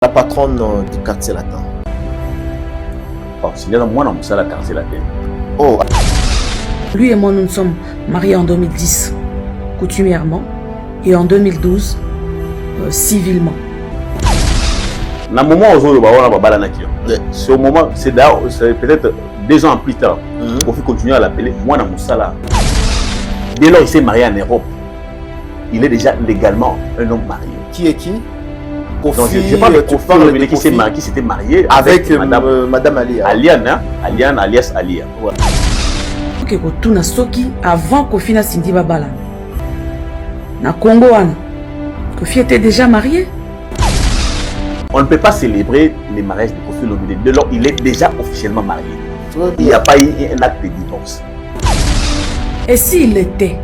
La patronne du quartier latin. Oh, c'est là moi, on la quartier latin. Oh. Lui et moi, nous nous sommes mariés en 2010, coutumièrement, et en 2012, civilement. Dans le moment où c'est au moment, c'est peut-être 2 ans plus tard, on fait continuer à l'appeler moi dans Moussala. Dès lors, il s'est marié en Europe. Il est déjà légalement un homme marié. Qui est qui? Donc, je parle de Kofi qui s'était marié avec Madame Alia. Aliane alias Alia. Ouais. Ok, tout na soki avant Kofi na Cindy Babala. Na Congo, Kofi était déjà marié. On ne peut pas célébrer les mariages de Kofi Olomide. Dès lors, il est déjà officiellement marié. Il n'y a pas eu un acte de divorce. Et s'il l'était,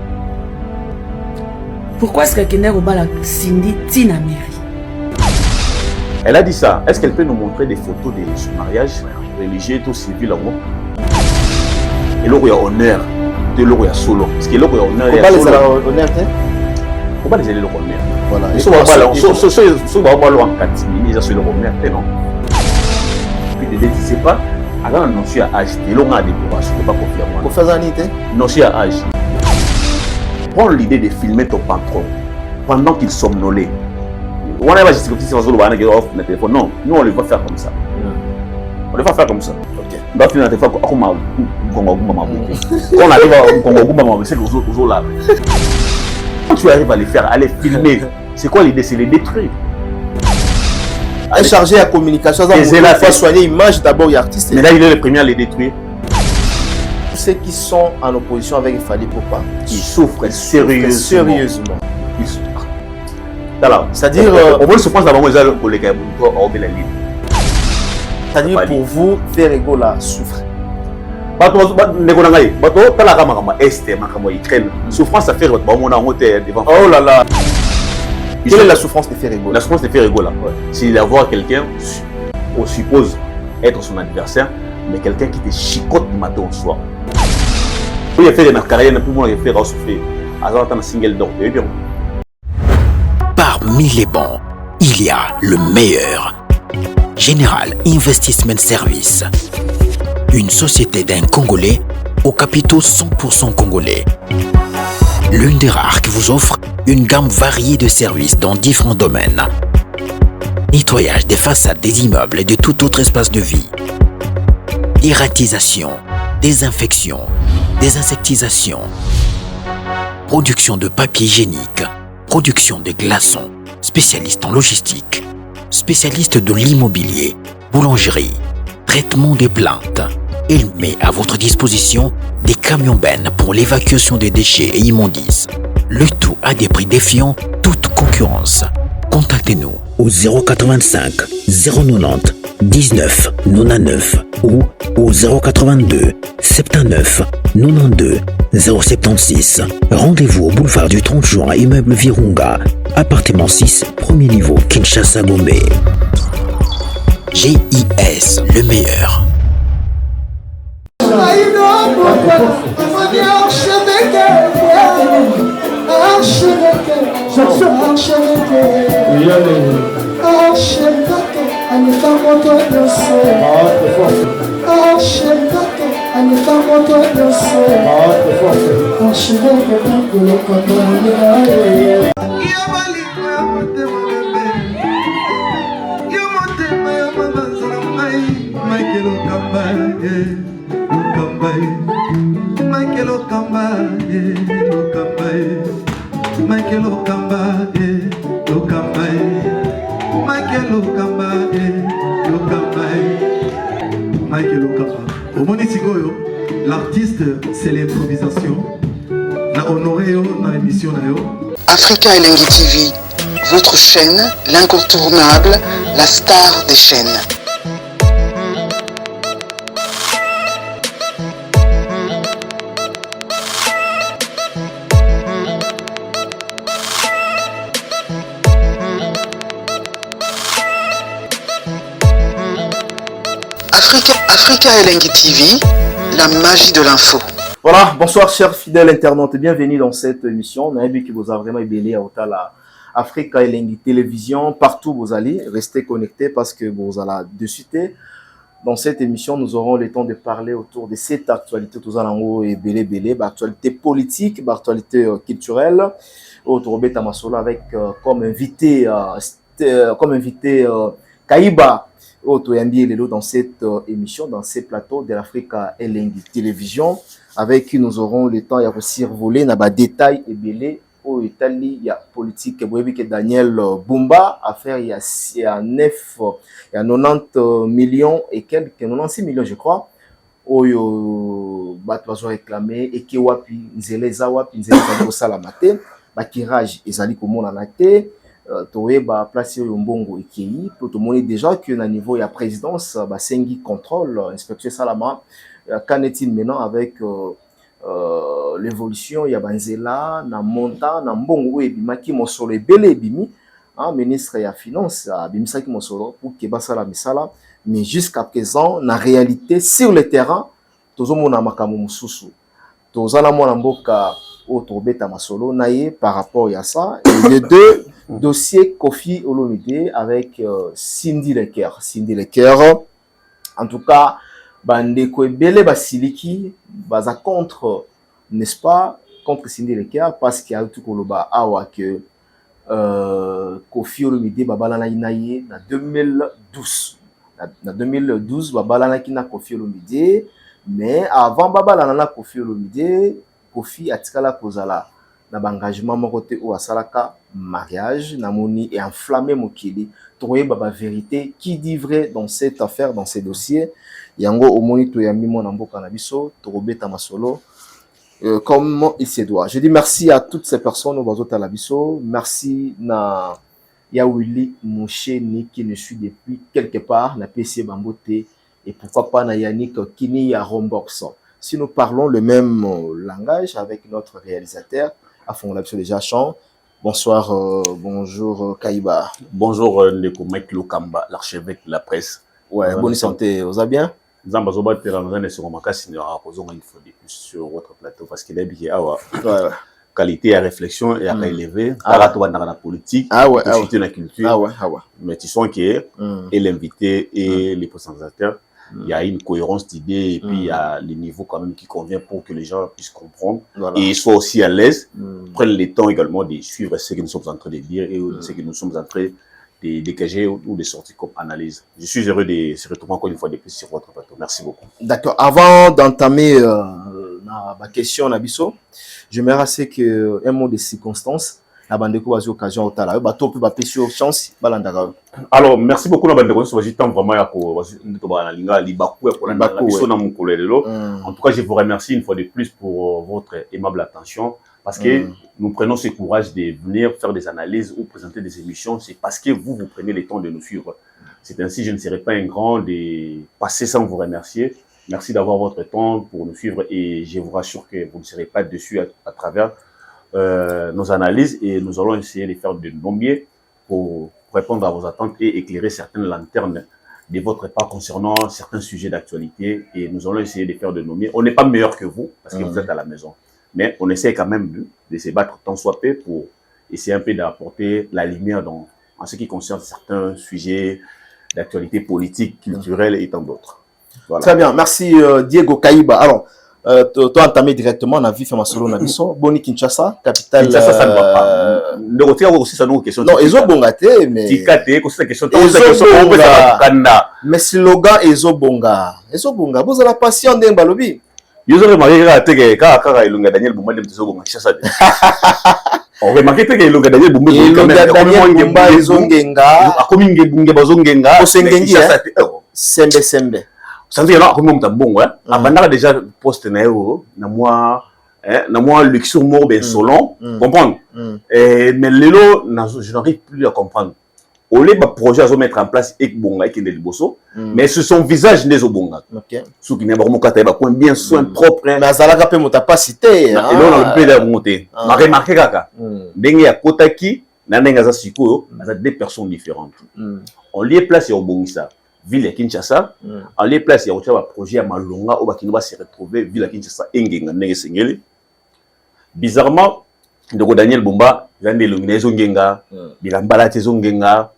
pourquoi est-ce que Kender Obala Cindy Tina mairie? Elle a dit ça. Est-ce qu'elle peut nous montrer des photos de son mariage religieux, tout civil en gros? Et là, il y a honneur. De là, il y a solo. Parce que là, il y a honneur. Comment les honneur? Comment les aider le honneur? Voilà. Ils sont pas là. Ils sont pas là en catimini. Ils sont le honneur. Non. Puis ne disais pas. Alors, non, je suis à âge. Et là, on a des décoration. Je ne peux pas confier à moi. Pour faire ça, Nité? Non, je suis à âge. Prends l'idée de filmer ton patron pendant qu'il somnolait. On va téléphone. Non, nous on le va faire comme ça. On le va faire comme ça. Ok. On va finir téléphone comme on arrive à Congo, c'est aux là. Quand tu arrives à les faire, à les filmer, c'est quoi l'idée? C'est les détruire. Un chargé à communication, il faut soigner l'image d'abord et artiste. Mais là, il est le premier à les détruire. Tous ceux qui sont en opposition avec Fali Poupa, ils souffrent sérieusement. C'est-à-dire, on veut se prendre avant les collègues c'est-à-dire pour vous, Ferrego là souffre. Souffrance, ça fait devant. Oh là là. Quelle est la souffrance de Ferrego? La souffrance de Ferrego là, c'est d'avoir quelqu'un, on suppose être son adversaire, mais quelqu'un qui te chicote du matin au soir. Il a fait des carrières, pour moi, il a fait souffrir. Alors, on a un single d'or. Parmi les bons, il y a le meilleur. General Investment Service. Une société d'un Congolais aux capitaux 100% congolais. L'une des rares qui vous offre une gamme variée de services dans différents domaines. Nettoyage des façades des immeubles et de tout autre espace de vie. Irratisation, désinfection, désinsectisation. Production de papier hygiénique. Production de glaçons, spécialiste en logistique, spécialiste de l'immobilier, boulangerie, traitement des plaintes. Il met à votre disposition des camions-bennes pour l'évacuation des déchets et immondices. Le tout à des prix défiant toute concurrence. Contactez-nous au 085 090 19 99 ou au 082 79 92 076. Rendez-vous au boulevard du 30 juin, immeuble Virunga, appartement 6, premier niveau, Kinshasa Gombe. GIS, le meilleur. L'artiste, c'est l'improvisation. La honoré dans l'émission. Africa Elengi TV, votre chaîne, l'incontournable, la star des chaînes. Africa Elengi TV, la magie de l'info. Voilà, bonsoir chers fidèles internautes, bienvenue dans cette émission. On a vu que vous avez vraiment ébélé à Africa Elengi Télévision, partout vous allez, restez connectés parce que vous allez de suite. Dans cette émission, nous aurons le temps de parler autour de cette actualité, tout ça et belé, actualité politique, actualité culturelle. Autour de Tamasolo avec comme invité Kaïba dans cette émission, dans ces plateaux de l'Africa Elengi Télévision, avec qui nous aurons le temps de survoler des détails et belé. Au Italie, il y a politique que Daniel Bumba a fait il y a 90 millions et quelques 96 millions je crois. Oyo batwazo réclamé et qui wapi nzeleza ko salamate ba kirage ezali komona na te toye ba place yo mbongo ekei pour tout monde déjà que na niveau ya présidence ba sengi contrôle inspecteur salama qu'en est-il maintenant avec l'évolution ya banzela na montant na mbongo ebimaki mosolo ebele ebimi ministre ya finance abimisaki mosolo pour que basala misala mais jusqu'à présent na réalité sur le terrain tozomona makambo mususu tozana mwana mboka otobeta masolo naye par rapport à ça et les deux dossiers Kofi Olomide avec Cindy Lecker en tout cas bandeko ebele basiliki baza contre, n'est-ce pas, contre Cindy Lecker parce qu'il y a tout koloba awa que Kofi Olomide babalana inaye na 2012 na 2012 babalana kina Kofi Olomide mais avant babalana na Kofi Olomide Kofi atikala kozala na bangagement moko te ou asalaka mariage na moni et enflammé mokili trouver baba vérité qui dit vrai dans cette affaire dans ces dossiers yango omoni to yami mona mboka na biso to robeta masolo comme il se doit. Je dis merci à toutes ces personnes au bazota la biso, merci na ya Willy Moucheni qui ne suit depuis quelque part na PC Bambote et pourquoi pas na Yannick Kini ya Rombox. Si nous parlons le même langage avec notre réalisateur à fond la biso déjà chant. Bonsoir, bonjour Kaïba. Bonjour Ndeko Mike Lokamba, l'archevêque de la presse. Ouais, bonne santé, vous allez bien? Zambazoba Terranzane sur Makasi ne raposons une fois de plus sur votre plateau parce qu'il est bien qualité à réflexion et à élever. À la politique, à la culture. Mais tu sens que et l'invité et les présentateurs, il y a une cohérence d'idées et puis il y a le niveau quand même qui convient pour que les gens puissent comprendre et soient aussi à l'aise. Prennent le temps également de suivre ce que nous sommes en train de dire et ce que nous sommes en train de dégager ou de sortir comme analyse. Je suis heureux de se retrouver encore une fois de plus sur votre plateau. Merci beaucoup. D'accord. Avant d'entamer ma question, Nabiso, j'aimerais assez que un mot de circonstance. Alors, merci beaucoup. En tout cas, je vous remercie une fois de plus pour votre aimable attention. Parce que nous prenons ce courage de venir faire des analyses ou présenter des émissions. C'est parce que vous prenez le temps de nous suivre. C'est ainsi, je ne serai pas un grand de passer sans vous remercier. Merci d'avoir votre temps pour nous suivre. Et je vous rassure que vous ne serez pas déçus à travers nos analyses. Et nous allons essayer de faire de nos mieux pour répondre à vos attentes et éclairer certaines lanternes de votre part concernant certains sujets d'actualité. Et nous allons essayer de faire de nos mieux. On n'est pas meilleur que vous parce que vous êtes à la maison. Mais on essaie quand même de se battre tant soit peu pour essayer un peu d'apporter la lumière en ce qui concerne certains sujets d'actualité politique, culturelle et tant d'autres. Voilà. Très bien, merci Diego Kaïba. Alors, toi entamé directement, on a vu Masolo Nabiso, Boni Kinshasa, capitale. Kinshasa, ça ne va pas. Le retirer aussi, ça nous question. Non, Ezo Bongate, mais. Tikate, c'est la question. Mais slogan Ezo Bonga. Ezo Bonga, vous avez la passion d'un balobi. Vous avez remarqué que Daniel Bumba de Ezo Bonga. On remarque que Ilunga Daniel Bumba Sembe. Sanzi yana ko mom tambongo abandaka déjà poste na yo na moi luxure mort ben solon comprendre mais lelo je n'arrive plus à comprendre au lieu de projet à mettre en place et bonga qui est liboso mais ce son visage des obonga sous qui n'est pas mokata ba ko bien soin propre na zalaka pe motapacité et là on peut la monter ma remarqué kaka ndenge ya kotaki na ndenge za siko na deux personnes différentes on lié place au bongisa ville Kinshasa, en les places, il y a un projet à Malonga où il va se retrouver ville Kinshasa, Engenga, Nege Sengeli. Bizarrement, Daniel Bumba Zande Longina Zongenga, Bilambala Zongenga,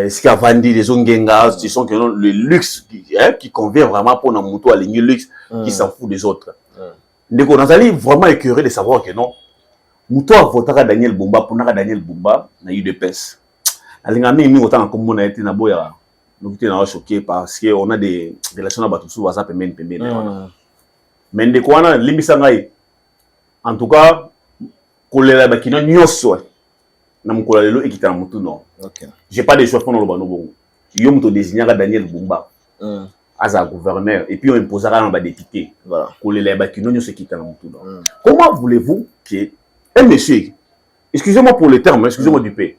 Skavandi les Zongenga, ce sont le luxe qui convient vraiment pour notre moto à ligne luxe qui s'en fout des autres. Donc on a vraiment écœuré de savoir que non, moto a voté à Daniel Bumba pour Daniel Bumba na eu de pèse. Alingami mi autant comme on a été na boya. Nous étions choqués parce que on a des relations à Batusu WhatsApp et mais de quoi on a l'imisangai. En tout cas, kolela bakino nyoso na mukola lelo ekita mutu non. J'ai pas de choix pour le bano. Yo muto désigner Daniel Bumba. As un gouverneur et puis on imposera un député. Voilà. Kolela bakino nyoso ekita na mutu non. Comment voulez-vous que un monsieur, excusez-moi pour le terme, excusez-moi du P.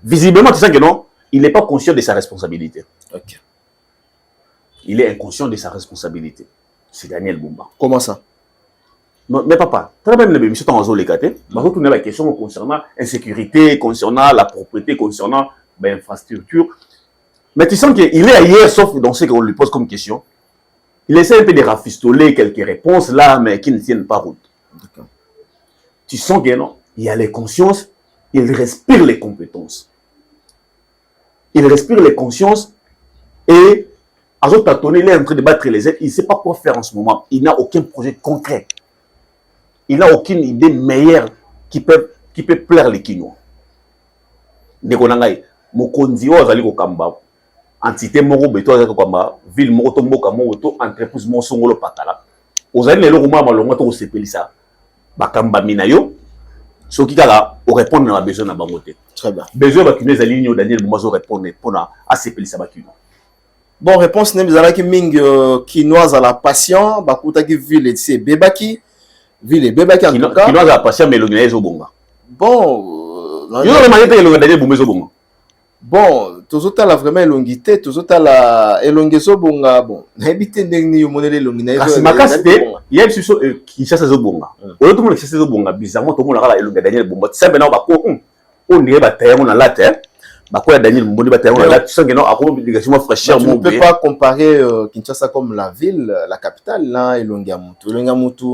Visiblement tu sais que non, il n'est pas conscient de sa responsabilité. Il est inconscient de sa responsabilité. C'est Daniel Bumba. Comment ça? Non, mais papa, très bien, les monsieur dans les gâtés. Mais retourner la question concernant l'insécurité, concernant la propriété, concernant l'infrastructure. Mais tu sens qu'il est ailleurs, sauf dans ce qu'on lui pose comme question. Il essaie un peu de rafistoler quelques réponses là, mais qui ne tiennent pas route. Tu sens que non, il y a les consciences, il respire les compétences. Il respire les consciences et à autres tâtonner, il est en train de battre les ailes. Il ne sait pas quoi faire en ce moment. Il n'a aucun projet concret. Il n'a aucune idée meilleure qui peut plaire les Kinois. Nekonangai, Mokonzi ozali ko kamba, entité moko beto ozali ko kamba, ville moko to mboka moko to entreprise mo songolo patala. Ozali lelo ko mama longa to sepelisa. Bakamba minayo, soki kala o répondre na besoin na bango te. Très bien. Besoin bakino ezali nyo Daniel Bumba zo répondre pona a sepelisa bakino. Bon, réponse nem zalaki ming kinoise à la patient, bakutaki ville et bebaki. Ville bebaki en tout cas. Kinoise à la patient mais Longina ezobonga. Bon, yo le manete Longina Daniel Bumba ezobonga. Bon, tozota la vraiment elongité, tozota la elongezo bonga bon. Habité ndenge yo monele Longina ezo. Makasite, yeb suso Kinshasa ezobonga. Oyo to mo Kinshasa ezobonga bizarrement to mo la Longina Daniel Bumba. Tu sais maintenant ba ko on dirait ba tayango na late. Bakoya Daniel Bumba ba tayango na late. Tu sais que non a comme obligation fraîcheur mo. On ne peut pas comparer Kinshasa comme la ville, la capitale là Elongamutu. Elongamutu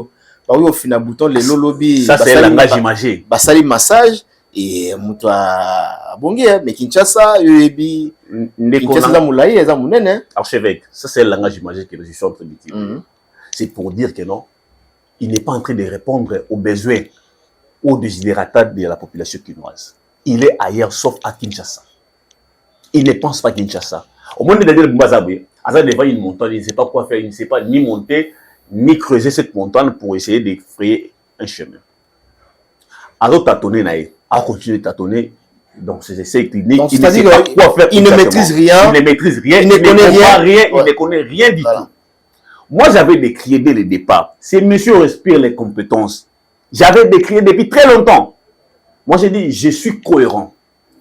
bah oui au final bouton les lolobi. Ça c'est le langage imagé. Basali massage et mutu a bongi mais Kinshasa yebi Kinshasa moulaye eza munene. Archevêque, ça c'est le langage imagé que je suis en train de dire. C'est pour dire que non, il n'est pas en train de répondre aux besoins, aux desiderata de la population quinoise. Il est ailleurs sauf à Kinshasa. Il ne pense pas à Kinshasa. Au moment de Daniel Bumba Zabé, Aza devant une montagne, il ne sait pas quoi faire, il ne sait pas ni monter, ni creuser cette montagne pour essayer de frayer un chemin. Azo tâtonner naïe. À continuer de tâtonner dans ses essais cliniques. Donc, il ne sait pas quoi faire. Il ne maîtrise rien. Il ne maîtrise rien. Il ne connaît rien. Il ne connaît rien du tout. Moi, j'avais décrié dès le départ. Ces messieurs respirent les compétences. J'avais décrié depuis très longtemps. Moi, j'ai dit, je suis cohérent.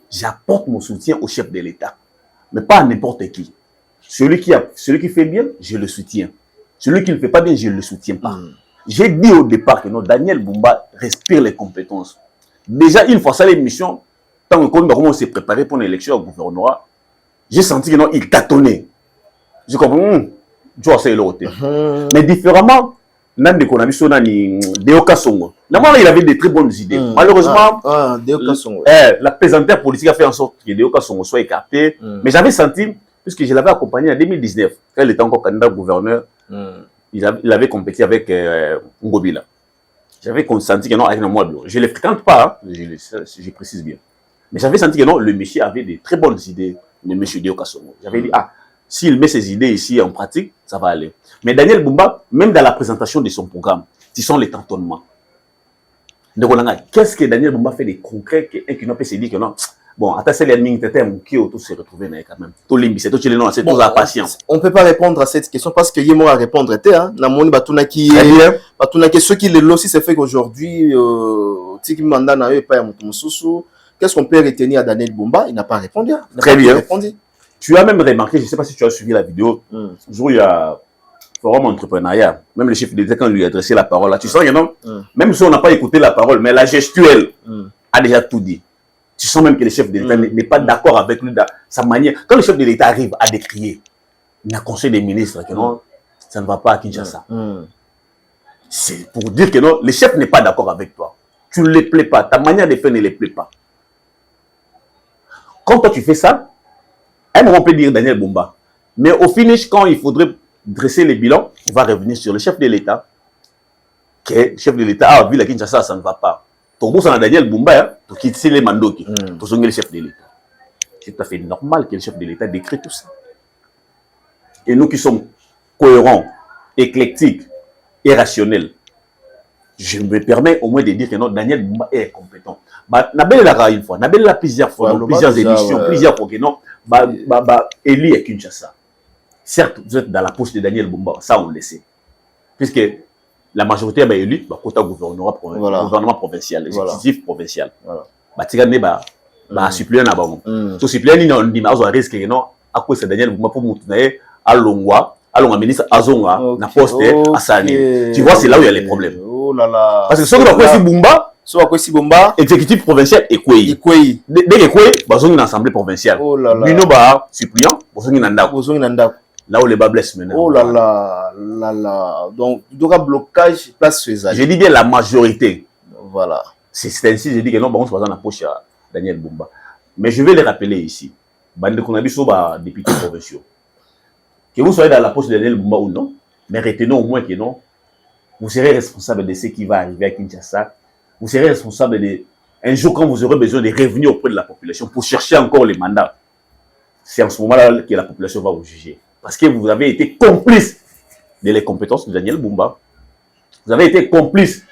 J'apporte mon soutien au chef de l'État. Mais pas à n'importe qui. Celui qui fait bien, je le soutiens. Celui qui ne fait pas bien, je ne le soutiens pas. J'ai dit au départ que non, Daniel Bumba respire les compétences. Déjà, une fois ça, l'émission, tant que comment on s'est préparé pour l'élection au gouvernorat, j'ai senti que non, il tâtonnait. J'ai compris, tu vois, c'est l'autre. Mais différemment, Nande Konamiso Nani, Deoka Songo. Normalement, il avait des très bonnes idées. Malheureusement, la pesanteur politique a fait en sorte que Deoka Songo soit écarté. Mais j'avais senti, puisque je l'avais accompagné en 2019, quand il était encore candidat gouverneur, il avait compété avec Ngobila. J'avais senti que non, avec moi, je ne les fréquente pas, hein, je précise bien. Mais j'avais senti que non, le monsieur avait de très bonnes idées, le monsieur Deoka Songo. J'avais dit, s'il met ses idées ici en pratique, ça va aller. Mais Daniel Bumba, même dans la présentation de son programme, ce sont les tâtonnements. Donc, qu'est-ce que Daniel Bumba fait de concret qui n'a pas se dire que non? Bon, attends, c'est les lignes qui ont tous se retrouver quand même. Tout limbi, c'est tout le nom, c'est tout la patience. On ne peut pas répondre à cette question parce que Yemo a répondre était hein. Namoni Batunaki ceux qui le aussi c'est fait qu'aujourd'hui Tiki Manda n'a eu pas à Moutoumoussousou. Qu'est-ce qu'on peut retenir à Daniel Bumba? Il n'a pas répondu. Très bien. Tu as même remarqué, je ne sais pas si tu as suivi la vidéo, le jour où il y a Forum Entrepreneuriat, même le chef de l'État quand lui a adressé la parole, là, tu sens que non, même si on n'a pas écouté la parole, mais la gestuelle a déjà tout dit. Tu sens même que le chef de l'État n'est pas d'accord avec lui dans sa manière. Quand le chef de l'État arrive à décrier, il y a un conseil des ministres que non, ça ne va pas à Kinshasa. C'est pour dire que non, le chef n'est pas d'accord avec toi. Tu ne les plais pas. Ta manière de faire ne les plaît pas. Quand toi tu fais ça, à un moment on peut dire Daniel Bumba. Mais au finish, quand il faudrait dresser les bilans, on va revenir sur le chef de l'État. Le chef de l'État a vu la Kinshasa, ça ne va pas. Ton boss, on a Daniel Bumba, qui c'est les mandoki. Ton le chef de l'État. C'est tout à fait normal que le chef de l'État décrète tout ça. Et nous qui sommes cohérents, éclectiques et rationnels, je me permets au moins de dire que non, Daniel Bumba est compétent. Nabel l'a une fois, Nabel l'a plusieurs fois, dans plusieurs éditions, plusieurs fois que non, Eli est Kinshasa. Certes, vous êtes dans la poche de Daniel Bumba, ça on le sait. Puisque la majorité est élue, côté gouvernement provincial, exécutif provincial. Batigane suppléant na bango. To suppléant ni on dit mais on risque que non, à quoi c'est Daniel Bumba pour moutunaye alongwa ministre azonga na poste asani. Tu vois, c'est là où il y a les problèmes. Oh là là. Parce que ce que si Bumba, exécutif provincial et quoi. Dès que quoi, bazongi dans l'assemblée provinciale. Oh là là. Bino suppléant, bazongi nanda. Là où les bas blessent maintenant. Oh là là, là là. Donc, il y aura blocage place sur les Je dis bien la majorité. Voilà. C'est ainsi, je dis que non, on se passe dans la poche à Daniel Bumba. Mais je vais les rappeler ici. Bande qu'on a vu sur les députés provinciaux. Que vous soyez dans la poche de Daniel Bumba ou non, mais retenons au moins que non, vous serez responsable de ce qui va arriver à Kinshasa. Vous serez responsable de... Un jour, quand vous aurez besoin de revenir auprès de la population pour chercher encore les mandats, c'est en ce moment-là que la population va vous juger. Parce que vous avez été complice de les compétences de Daniel Bumba. Vous avez été complice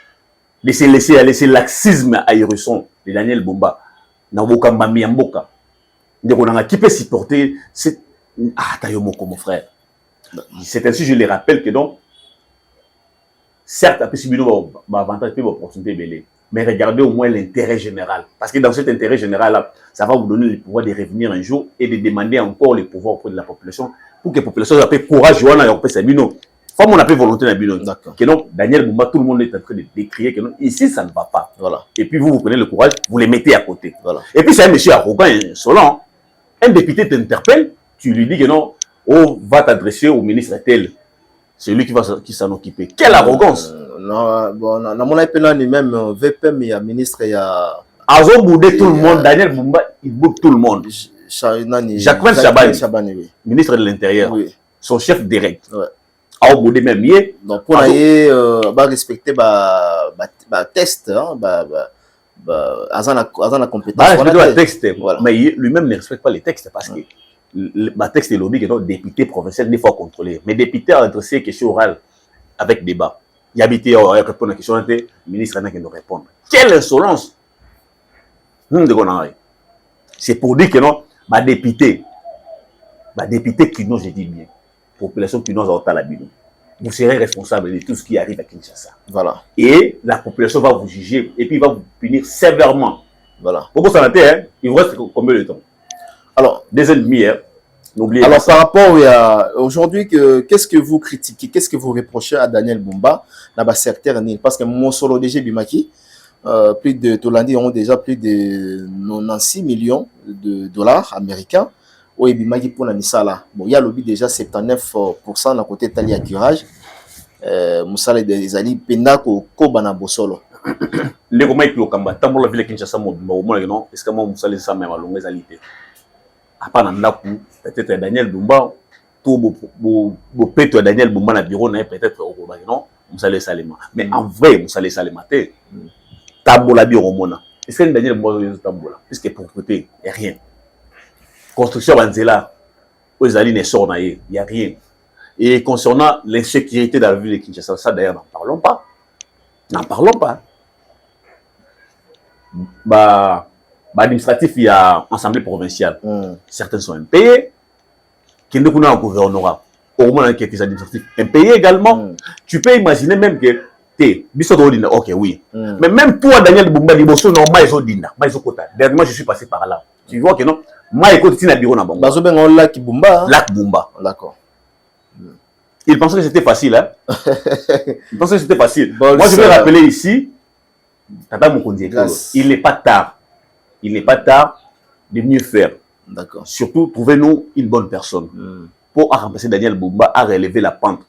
de se laisser aller, c'est laxisme ahurissant de Daniel Bumba. Naboka Mami Mboka. Donc on a qui peut supporter cette... Ah, Tayomoko, mon frère. C'est ainsi, je les rappelle que donc, certes, après si nous avantage, puis opportunité belée, mais regardez au moins l'intérêt général. Parce que dans cet intérêt général-là, ça va vous donner le pouvoir de revenir un jour et de demander encore le pouvoir auprès de la population pour que la population ait courage, comme on appelle volonté d'abino. Que non, Daniel Bumba, tout le monde est en train de décrier que non, ici ça ne va pas. Voilà. Et puis vous prenez le courage, vous les mettez à côté. Voilà. Et puis c'est un monsieur arrogant et insolent. Un député t'interpelle, tu lui dis que non, oh, va t'adresser au ministre tel. C'est lui qui s'en occuper. Quelle arrogance! Non, bon, dans mon appel, même VPM, il y a ministre, il y a. Azo boudé tout le monde, Daniel Bumba, il boude tout le monde. Jacques Chabani, oui. Ministre de l'Intérieur, oui. Son chef direct. Ouais. Azo boudé même, il donc, pour aller respecter le test, Azana compétence. Voilà. Texte, voilà. Mais lui-même ne respecte pas les textes parce que le texte est lobby que nos députés provinciaux des fois contrôlés. Mais députés ont adressé question orale avec débat. Il y a habité à répondre à la question, le ministre n'a qu'à nous répondre. Quelle insolence! C'est pour dire que non, député qui nous, je dis bien, population qui nous a la bino. Vous serez responsable de tout ce qui arrive à Kinshasa. Voilà. Et la population va vous juger et puis va vous punir sévèrement. Voilà. Pourquoi ça n'a été, il vous reste combien de temps? Alors, des ennemis, n'oubliez pas. Alors, par rapport à aujourd'hui, qu'est-ce que vous critiquez, qu'est-ce que vous reprochez à Daniel Bumba dans le secteur Nil? Parce que mon solo DG Bimaki, plus de Tolandi ont déjà plus de 96 millions de dollars américains. Oui, Bimaki pour la Misala. Bon, il y a lobby déjà 79% d'un côté Tali à curage. Moussala des Ali Pendako Kobana Bosolo. Les Romains qui ont combattu, tant pour la ville de Kinshasa, non, est-ce que moi Moussala ça même à longue alité. À part dans peut-être Daniel Bumba, tout beau peut-être Daniel Bumba dans le bureau, peut-être au Romain, non, Moussala Salema. Mais en vrai, Moussala Salema, Tambola bureau mona. Est-ce que Daniel Bumba est Tambola? Puisque pour côté, il n'y a rien. Construction Banzela, aux alliés ne sortent pas, il n'y a rien. Et concernant l'insécurité dans la ville de Kinshasa, ça d'ailleurs, n'en parlons pas. N'en parlons pas. Administratif, il y a assemblée provinciale. Certains sont impayés. Qui ne connaissent pas un gouvernorat. Au moins, quelques administratifs impayés également. Tu peux imaginer même que ok, oui. Mais même toi, Daniel Bumba, dernièrement, je suis passé par là. Tu vois que non, moi, écoute, tu n'as bureau dans le Lac Bumba. Lac Bumba. D'accord. Il pensait que c'était facile, hein. Il pensait que c'était facile. Bon, moi, je vais rappeler ici, Tata Mokondi, il n'est pas tard. Il n'est pas tard de mieux faire. D'accord. Surtout, trouvez-nous une bonne personne pour remplacer Daniel Bumba à relever la pente.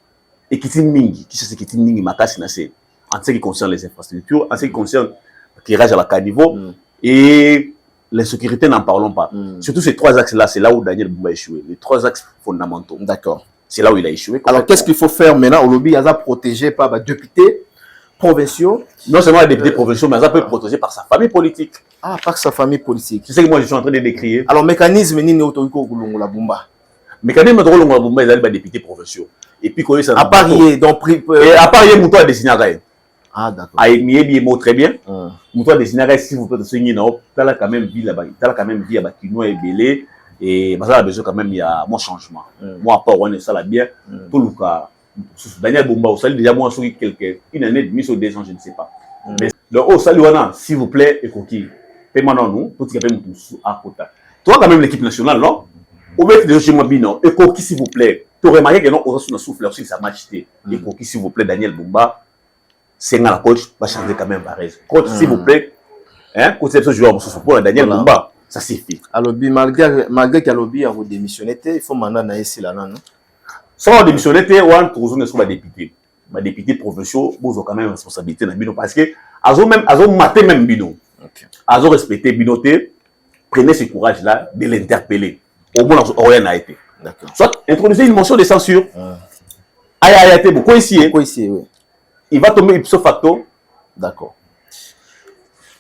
Et qui Mingi, qui c'est qui Mingi Makasi Nassé, en ce qui concerne les infrastructures, en ce qui concerne éclairage à la caniveau, et l'insécurité, n'en parlons pas. Surtout ces 3 axes-là, c'est là où Daniel Bumba a échoué. Les 3 axes fondamentaux. D'accord. C'est là où il a échoué. Alors, qu'est-ce qu'il faut faire maintenant? Au lobby, il a protégé par les députés provinciaux. Non seulement les députés provinciaux, mais il peut être protégé par sa famille politique. Ah, par sa famille politique. C'est ce que moi je suis en train de décrire. Alors, mécanisme, ni Otoiko la Bumba. Mécanisme de Rolongo Bumba, ils ont des députés provinciaux. Et puis, quand ils sont à part donc et à part Mouto a dessiné. Ah, d'accord. Ah, il mot très bien. Mouto a dessiné, si vous pouvez se dire, tu as quand même vie là-bas. Tu as quand même vie à Bakino et Belé. Et ça a besoin quand même, il y a mon changement. Moi, à part, on est ça là bien. Tout le cas, Daniel Bumba, vous savez déjà, moi, sur une année de mise au 2 ans, je ne sais pas. Mais le haut, salut, s'il vous plaît, et coquille, paiement non, nous, tout ce qui est à côté. Toi, quand même, l'équipe nationale, non? Au fait, de chez moi, non, et coquille, s'il vous plaît. Tu aurais remarqué que non, on a soufflé aussi, ça m'a acheté. Et coquille, s'il vous plaît, Daniel Bumba, c'est la coach, va changer quand même pareil. Coach, s'il vous plaît, hein, coach, c'est ce joueur, pour Daniel Bumba. Ça suffit. Alors, malgré que lobby a démissionné, il faut maintenant ici là, non? Sans démissionner, on est sur les députés. Les députés provinciaux, ils ont quand même une responsabilité dans Bino parce que, ils ont maté même Bino. Ils ont respecté Binoté. Prenez ce courage-là de l'interpeller. Au moins, rien n'a été. Soit introduisez une motion de censure. Aïe, beaucoup ici. Oui. Il va tomber ipso facto. D'accord.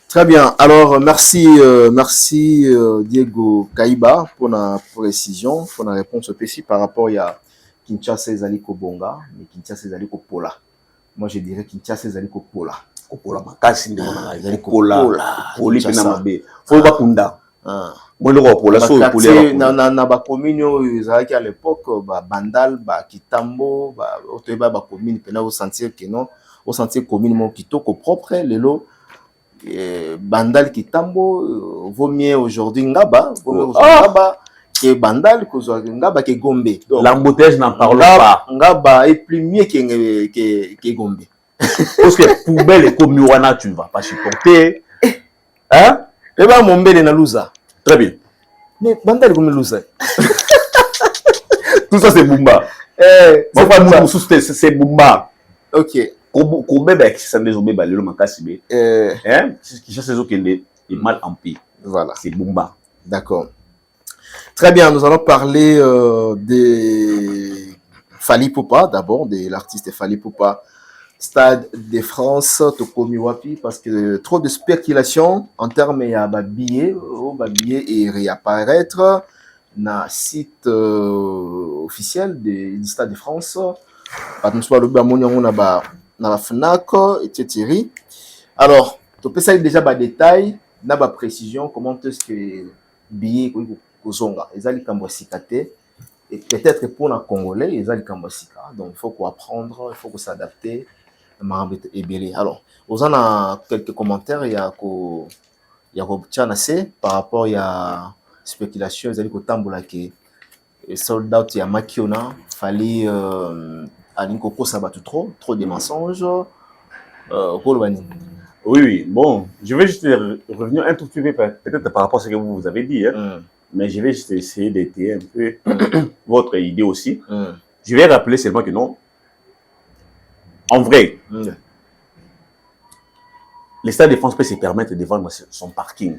Très bien. Alors, merci Diego Kaiba pour la précision, pour la réponse précise par rapport à Kinshasa Zaliko Bonga, mais Kinshasa Zaliko Pola. Moi, je dirais Kinshasa Zaliko Pola. Pola, makasi de Zaliko Pola. Poli penamabe. Faut pas kunda. Moi, le roi Pola, so Pola. Na ba commune Zaki à l'époque, ba Bandal, ba Kitambo, ba Otoeba ba commune pena au sentir que non, au sentir commune mon kitoko propre les lots. Bandal Kitambo vaut mieux aujourd'hui Ngaba, que Bandal que Ngaba que Gombe. L'embouteillage n'en parle pas. Ngaba est plus mieux que Gombe. Parce que poubelle et comme Miwana, tu ne vas pas supporter. Hein? Eh bien, mon bel na Louza. Très bien. Mais Bandal comme Louza. Tout ça c'est Bumba. C'est Bumba. Ok. Mal en pire. Voilà. C'est Bumba. D'accord. Très bien, nous allons parler de Fally Ipupa, d'abord, de l'artiste Fally Ipupa, Stade de France, Tokomi Wapi, parce que trop de spéculation en termes de billets et réapparaître dans le site officiel du Stade de France. Par exemple, le dans la FNAC, etc. Alors, tu peux savoir déjà des détails, des précisions, comment est-ce que billet kozonga, ils allaient kambosikaté et peut-être pour les Congolais, ils allaient kambosika. Donc, il faut apprendre, il faut s'adapter. Alors, vous en avez quelques commentaires, il y a par rapport à spéculation, ils allaient tambola que soldats il y a Makiona, fallait Alinko ça va trop de mensonges. Oui, bon, je vais juste revenir un tout petit peu peut-être par rapport à ce que vous avez dit, hein, mais je vais juste essayer d'étayer un peu votre idée aussi. Je vais rappeler seulement que non, en vrai, le Stade de France peut se permettre de vendre son parking.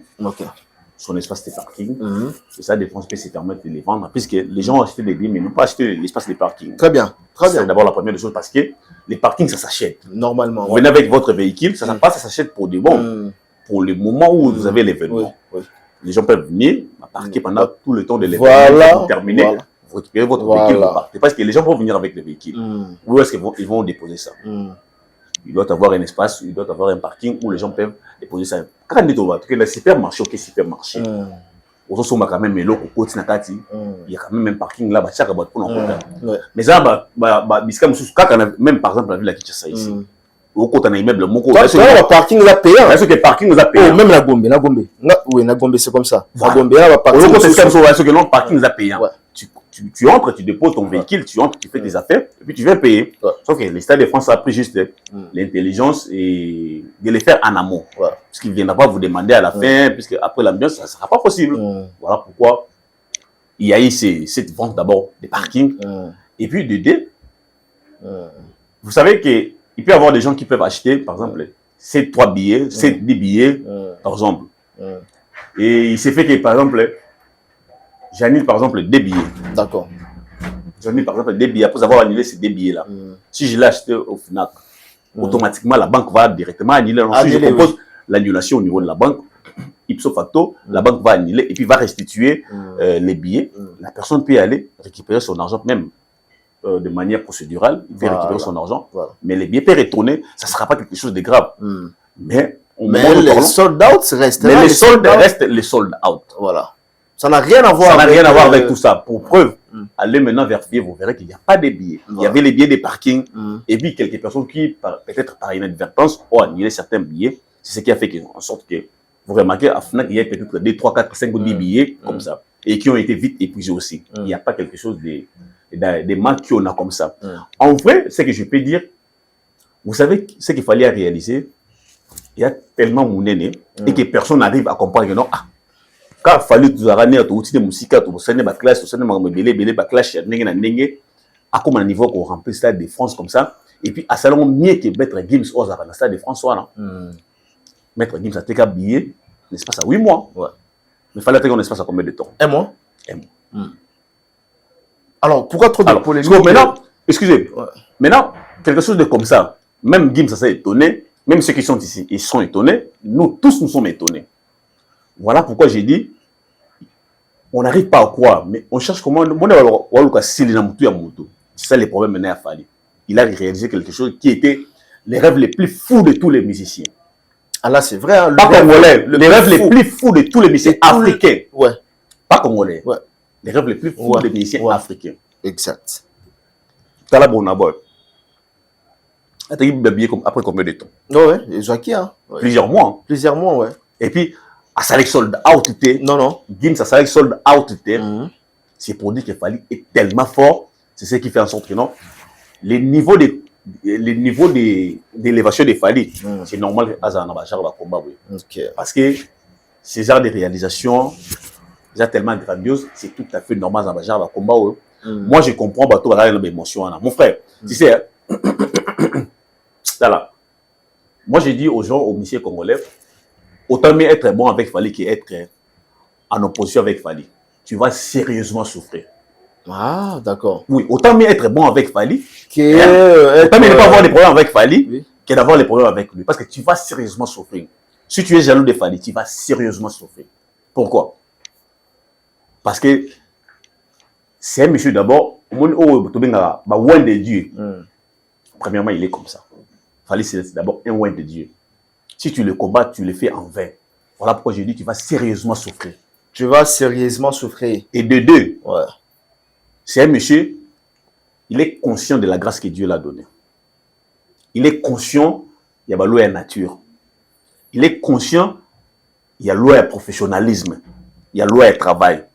Son espace de parking. Le Stade de France peut se permettre de les vendre, puisque les gens ont acheté des biens, mais n'ont pas acheté l'espace de parking. Très bien. C'est d'abord la première chose, parce que les parkings, ça s'achète. Normalement. Vous venez avec votre véhicule, ça s'achète pour de bon. Pour le moment où vous avez l'événement. Les gens peuvent venir, parquer pendant tout le temps de l'événement. Vous terminez, vous récupérez votre véhicule, vous partez. Parce que les gens vont venir avec le véhicule. Où est-ce qu'ils vont déposer ça? Il doit avoir un espace, il doit avoir un parking où les gens peuvent déposer ça. Quand on dit que le supermarché, ok, supermarché. Aux autres, quand même, il y a quand même un parking là, chaque boîte pour l'emporter. Mais ça, même par exemple, la ville de Kinshasa ici. Au côté d'un immeuble, le parking là payant. Est-ce que le parking nous a payé? Même la Gombe. Oui, la Gombe, c'est comme ça. La Gombe, là, le parking nous a payant. Tu entres, tu déposes ton véhicule, tu entres, tu fais tes affaires, et puis tu viens payer. Sauf que le Stade de France a pris juste l'intelligence et de les faire en amont. Parce qu'il ne viendra pas vous demander à la fin, puisque après l'ambiance, ça ne sera pas possible. Voilà pourquoi il y a eu cette vente d'abord des parkings. Et puis de deux, vous savez qu'il peut y avoir des gens qui peuvent acheter, par exemple, c'est 3 billets, c'est 10 billets, par exemple. Et il s'est fait que, par exemple, j'annule, par exemple, 2 billets. D'accord. J'annule, par exemple, 2 billets. Après avoir annulé ces 2 billets-là, si je l'ai acheté au FNAC, automatiquement, la banque va directement annuler. Si je propose l'annulation au niveau de la banque, ipso facto, la banque va annuler et puis va restituer les billets. La personne peut y aller récupérer son argent, même de manière procédurale, il peut récupérer son argent. Mais les billets peuvent retourner, ça ne sera pas quelque chose de grave. Mais les sold out restent là. Mais les soldes restent les sold out. Voilà. Ça n'a rien à voir ça avec... rien à voir avec tout ça. Pour preuve, allez maintenant vérifier, vous verrez qu'il n'y a pas de billets. Il y avait les billets des parkings. Et puis, quelques personnes qui, peut-être par inadvertance, ont annulé certains billets. C'est ce qui a fait en sorte que, vous remarquez, à FNAC, il y a peut-être 2, 3, 4, 5 ou 10 billets comme ça. Et qui ont été vite épuisés aussi. Il n'y a pas quelque chose des manques qu'on a comme ça. En vrai, ce que je peux dire, vous savez ce qu'il fallait réaliser. Il y a tellement mon aîné et que personne n'arrive à comprendre que non. Quand il fallait tout arranger, tout outil de musique, tout sonner ma classe, tout sonner ma belé, ma clash, à comme un niveau qu'on remplit stade de France comme ça. Et puis à salon mieux que Maître Gims aux arranger stade de France, voilà. Maître Gims a été habillé, n'est-ce pas ça, 8 mois. Ouais. Mais il fallait attendre un espace à combien de temps? 1 mois. 1 mois. Alors pourquoi trop de polémiques? Maintenant, excusez, maintenant, quelque chose de comme ça, même Gims s'est étonné. Même ceux qui sont ici, ils sont étonnés. Nous tous, nous sommes étonnés. Voilà pourquoi j'ai dit, on n'arrive pas à quoi, mais on cherche comment. C'est ça les problèmes menés à Fally. Il a réalisé quelque chose qui était les rêves les plus fous de tous les musiciens. Ah là, c'est vrai. Hein, pas congolais. Les rêves les plus fous de tous les musiciens africains. Ouais. Pas congolais. Ouais. Les rêves les plus fous des musiciens africains. Exact. T'as la bonne abord. Après combien de temps? Ouais, Jackie, hein. Ouais. Plusieurs mois. Hein. Plusieurs mois, ouais. Et puis, à ça sold out, non. Gims, à ça sold out, c'est pour dire qu'il fallait être tellement fort. C'est ce qui fait en sorte que non. Les niveaux d'élévation des Fally, c'est normal à un combat. Parce que ces genres de réalisation, déjà tellement grandiose, c'est tout à fait normal à un combat. Moi, je comprends bateau à l'émotion. Mon frère, tu sais, là. Moi, j'ai dit aux gens, aux musiciens congolais, autant mieux être bon avec Fally qu'être en opposition avec Fally. Tu vas sérieusement souffrir. Ah, d'accord. Oui, autant mieux être bon avec Fally autant mieux ne pas avoir des problèmes avec Fally que d'avoir des problèmes avec lui. Parce que tu vas sérieusement souffrir. Si tu es jaloux de Fally, tu vas sérieusement souffrir. Pourquoi? Parce que c'est un monsieur d'abord, de Dieu. Premièrement, il est comme ça. Fally, c'est d'abord un oint de Dieu. Si tu le combats, tu le fais en vain. Voilà pourquoi je dis tu vas sérieusement souffrir. Tu vas sérieusement souffrir. Et de deux, c'est un monsieur, il est conscient de la grâce que Dieu l'a donnée. Il est conscient, il y a loi à nature. Il est conscient, il y a loi à professionnalisme. Il y a loi à travail.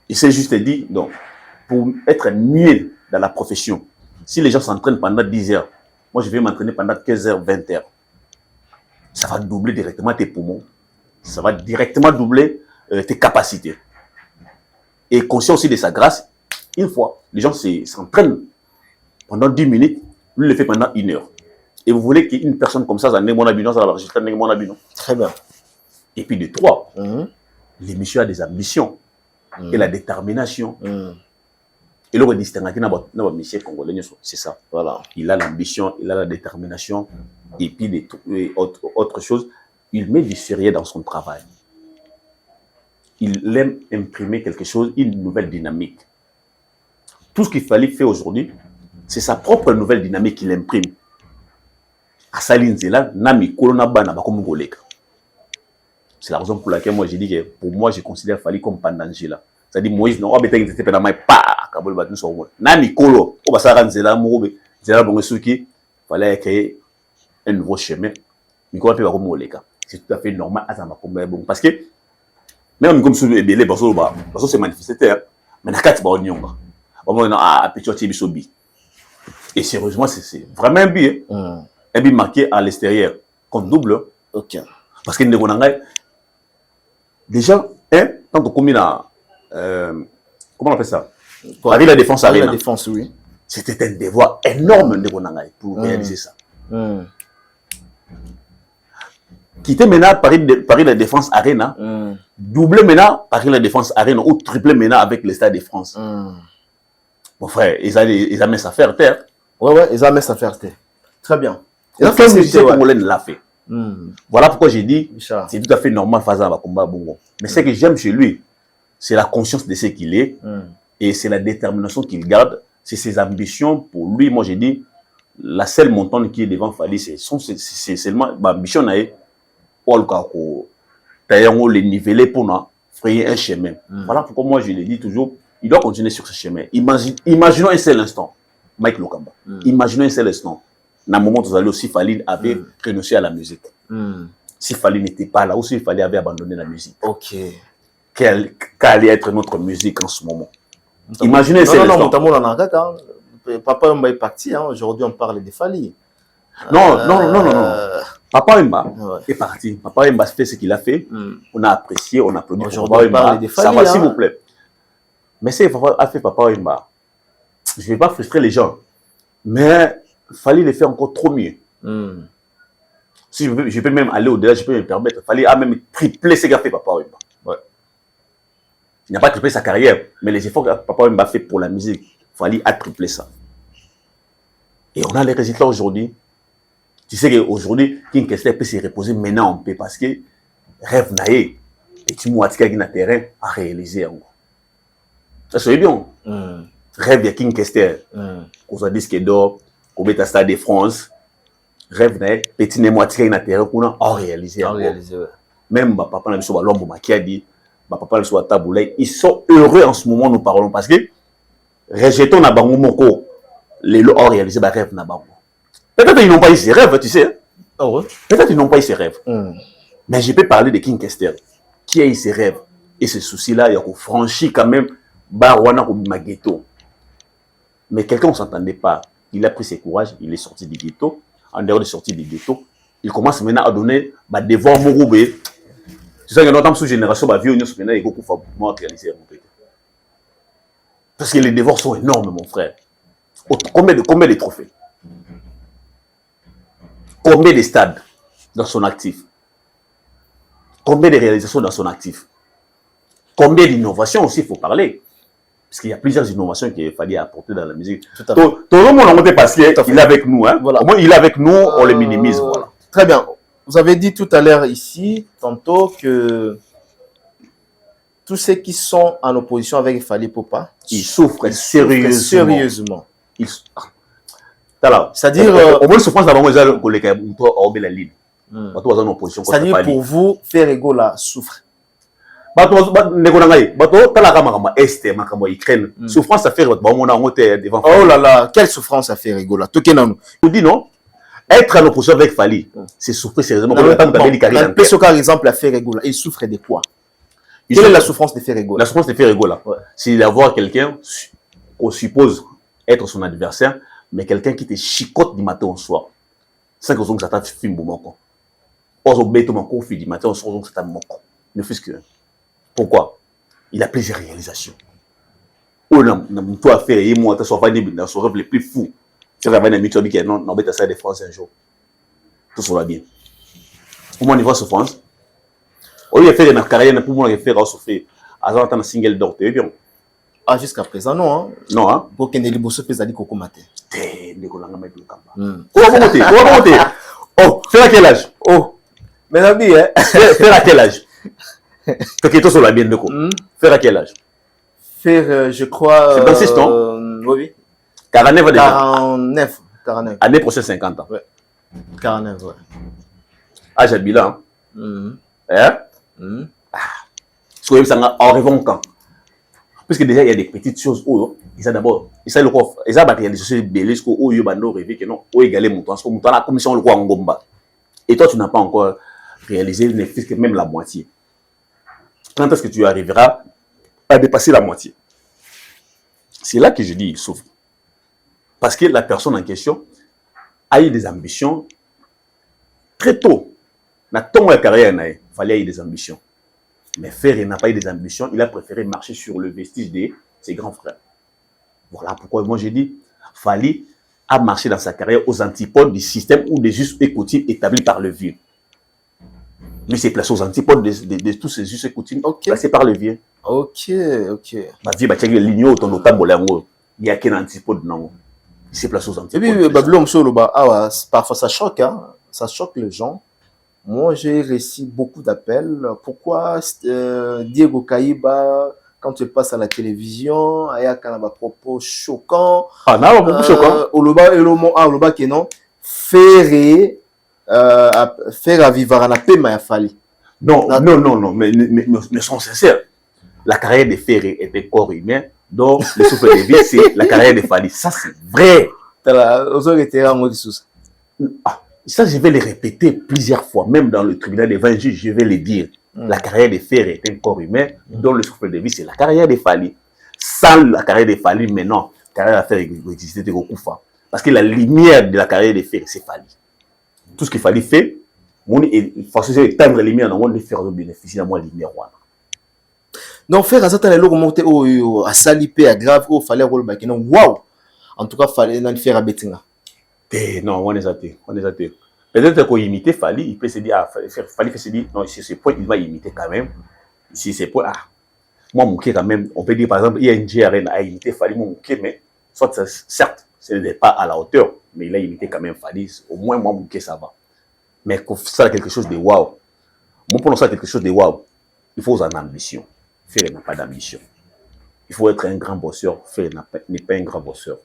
Il s'est juste dit, donc, pour être mieux dans la profession, si les gens s'entraînent pendant 10 heures, moi je vais m'entraîner pendant 15 heures, 20 heures. Ça va doubler directement tes poumons. Ça va directement doubler tes capacités. Et conscient aussi de sa grâce, une fois, les gens s'entraînent pendant 10 minutes, lui le fait pendant 1 heure. Et vous voulez qu'une personne comme ça, ça n'est mon abinon, ça va résultat n'est mon abinon. Très bien. Et puis de 3, l'émission a des ambitions et la détermination. Et le distinguer dans le monsieur congolais, c'est ça. Voilà. Il a l'ambition, il a la détermination, et puis autre chose, il met du sérieux dans son travail. Il aime imprimer quelque chose, une nouvelle dynamique. Tout ce qu'il fallait faire aujourd'hui, c'est sa propre nouvelle dynamique qu'il imprime. C'est la raison pour laquelle moi j'ai dit que pour moi je considère Fally comme Pandangela. C'est-à-dire Moïse non pas été pendant mai pas kabol ba nous so na mikolo o ba sa ranzela mo be zela bongo suki fallait créer un nouveau chemin mikolo pe ba ko moleka. C'est tout à fait normal à ça combat bon parce que même comme sur les baso ba baso se manifester mais na kati ba onyonga ba mo na petit bisobi. Et sérieusement c'est vraiment un but un but marqué à l'extérieur comme double. OK. Parce que déjà quand on combine à comment on appelle ça? Avec la défense arena. La défense, oui. C'était un devoir énorme de Bonangaï pour réaliser ça. Quitter maintenant Paris la Défense Arena, doubler maintenant Paris la Défense Arena ou tripler maintenant avec le Stade de France. Mon frère, ils avaient ça faire terre. Ouais, ils avaient ça faire terre. Très bien. Et là, comme musicien congolais ne l'a fait. Voilà pourquoi j'ai dit, Richard, c'est tout à fait normal face à combat Bongo. Mais ce que j'aime chez lui, c'est la conscience de ce qu'il est et c'est la détermination qu'il garde, c'est ses ambitions. Pour lui, moi j'ai dit, la seule montagne qui est devant Fally, c'est seulement l'ambition. D'ailleurs, les niveler pour nous frayer un chemin. Voilà pourquoi moi je le dis toujours, il doit continuer sur ce chemin. Imaginons un seul instant, Mike Lokamba. Imaginons un seul instant. Dans le moment où vous allez aussi, Fally avait renoncé à la musique. Si Fally n'était pas là, ou si Fally avait abandonné la musique. Ok. Quelle allait être notre musique en ce moment? Imaginez un seul instant. Papa Wemba est parti, hein. Aujourd'hui on parle de Fally. Non. Papa Wemba est parti. Papa Wemba fait ce qu'il a fait. On a apprécié, on a applaudi. Aujourd'hui on parle de Fally. Ça va, s'il vous plaît. Mais c'est a fait Papa Wemba. Je ne vais pas frustrer les gens. Mais Fally le fait encore trop mieux. Si je peux même aller au-delà, je peux me permettre. Fally a même triplé ce qu'a fait Papa Wemba. Il n'a pas triplé sa carrière, mais les efforts que Papa Wemba a fait pour la musique, Fally a triplé ça. Et on a les résultats aujourd'hui. Tu sais qu'aujourd'hui, King Kessler peut se reposer maintenant en paix parce que rêve naïe et tu m'as dit qu'il a terrain à réaliser. Ça serait bien. Rêve de King Kessler, qu'on soit disque d'or, qu'on mette à Stade de France. Rêve naïe, petit n'est moi qu'il a terrain pour à réaliser. Même papa n'a pas l'homme qui a dit, papa n'a pas taboulé. Ils sont heureux en ce moment, nous parlons parce que rejetons na bango moko les lots ont réalisé ba rêve na bango. Peut-être ils n'ont pas eu ces rêves, tu sais. Peut-être ils n'ont pas eu ces rêves. Mais je peux parler de King Kessler qui a eu ses rêves et ce souci-là, il a franchi quand même Barwana ou Maghetto. Mais quelqu'un ne s'entendait pas. Il a pris ses courages, il est sorti du ghetto. En dehors de sortir du ghetto, il commence maintenant à donner des devoirs mourubé. Tu sais que notre sous génération va vivre maintenant et beaucoup faut réaliser mon pays. Parce que les devoirs sont énormes, mon frère. Combien de trophées? Combien de stades dans son actif? Combien de réalisations dans son actif? Combien d'innovations aussi, il faut parler? Parce qu'il y a plusieurs innovations qu'il fallait apporter dans la musique. Tout le monde a monté parce qu'il est avec nous. Hein? Voilà. Au moins, il est avec nous, on le minimise. Voilà. Très bien. Vous avez dit tout à l'heure ici, tantôt, que tous ceux qui sont en opposition avec Fally Ipupa, ils souffrent sérieusement. C'est-à-dire, au moins, souffrance d'avant, ils ont la ligne. C'est-à-dire, pour vous, Ferrego là souffre. Souffrance à faire devant. Oh là là, quelle souffrance à Ferrego là. Tu dis non? Être en opposition avec Fally, c'est souffrir sérieusement. Par exemple, à Ferrego là, il souffre de quoi? Quelle est la souffrance de Ferrego? La souffrance de Ferrego là, c'est d'avoir quelqu'un qu'on suppose être son adversaire, mais quelqu'un qui te chicote du matin au soir. C'est que ça t'a fait un bon du matin au soir, ça t'a moko. Ne fût-ce que. Pourquoi? Il a plusieurs réalisations. Oh non, toi faire et moi, tu sois dans son rêve le plus fou. Tu vas venir à qui est non, mais tu as de France un jour. Tout sera bien. Au moins, niveau souffrance. Au lieu de faire une carrière, pour moi, faire souffrir. À un single d'or, tu es bien. Ah, jusqu'à présent, non. Hein? Non, hein? Pour qu'il y ait des bosses, il Coco Maté. Oh, faire à quel âge? Oh, mais la vie, hein? Faire à quel âge? Que tu sois bien de quoi? Faire à quel âge? Faire, je crois. C'est 26 ans? Oui. 49 déjà. 49. Année prochaine, 50 ans. Ouais. 49, ouais. Âge à bilan. Hein? En rêvant quand? Parce que déjà, il y a des petites choses où, ils ont d'abord, ils ont le quoi, ils ont réalisé des belles choses où ils ont rêvé que non, où égaler mon temps, parce que mon temps, la commission, le quoi en gomba. Et toi, tu n'as pas encore réalisé ne fût-ce que même la moitié. Quand est-ce que tu arriveras à dépasser la moitié? C'est là que je dis, il souffre. Parce que la personne en question a eu des ambitions très tôt. Dans ton carrière, il fallait avoir des ambitions. Mais Ferré n'a pas eu des ambitions. Il a préféré marcher sur le vestige de ses grands frères. Voilà pourquoi moi j'ai dit, Fally a marché dans sa carrière aux antipodes du système ou des us et coutumes établis par le vieux. Lui s'est placé aux antipodes de tous ces us et coutumes placés par le vieux. Ok. Bah, vieux, bah, tiens, l'igno, ton notable, il y a qu'un antipode, non. Il s'est placé aux antipodes. Et puis, parfois ça choque, hein. Ça choque les gens. Moi, j'ai reçu beaucoup d'appels. Pourquoi Diego Caïba, quand tu passes à la télévision, il y a quand même des propos choquants. Ah, non, beaucoup choquants. Oloba qui non, faire vivre à la paix, mais fallait. Non, mais soyons sincères. La carrière de Ferré est un corps humain, donc le souffle de vie, c'est la carrière de Fali. Ça, c'est vrai. Ça, je vais le répéter plusieurs fois, même dans le tribunal des 20 juges, je vais le dire. La carrière de Ferré est un corps humain, dont le souffle de vie, c'est la carrière de Fali. Sans la carrière de Fali, mais non, la carrière de Ferré existait de Gokufa. Parce que la lumière de la carrière de Ferré, c'est Fali. Tout ce qu'il fallait faire, il faut éteindre la lumière dans le monde, il faut bénéficier de la lumière. Donc, faire à certains logo monter à salipé, à grave, il fallait rouler back. Waouh! En tout cas, il fallait faire à Bettinga. Non, on est athée. Peut-être qu'on imite Fali, il peut se dire, Fali peut se dire, non, ici, ce point, il va imiter quand même. Ici, c'est point, moi, mon quand même, on peut dire, par exemple, il y a une GRN à imiter Fali, mon mais, soit, certes, ce n'est pas à la hauteur, mais il a imité quand même Fali, au moins, moi, mon ça va. Mais pour ça, quelque chose de waouh. Moi, pour ça, quelque chose de waouh, il faut avoir ambition. Faire n'a pas d'ambition. Il faut être un grand bosseur. Faire n'est pas un grand bosseur.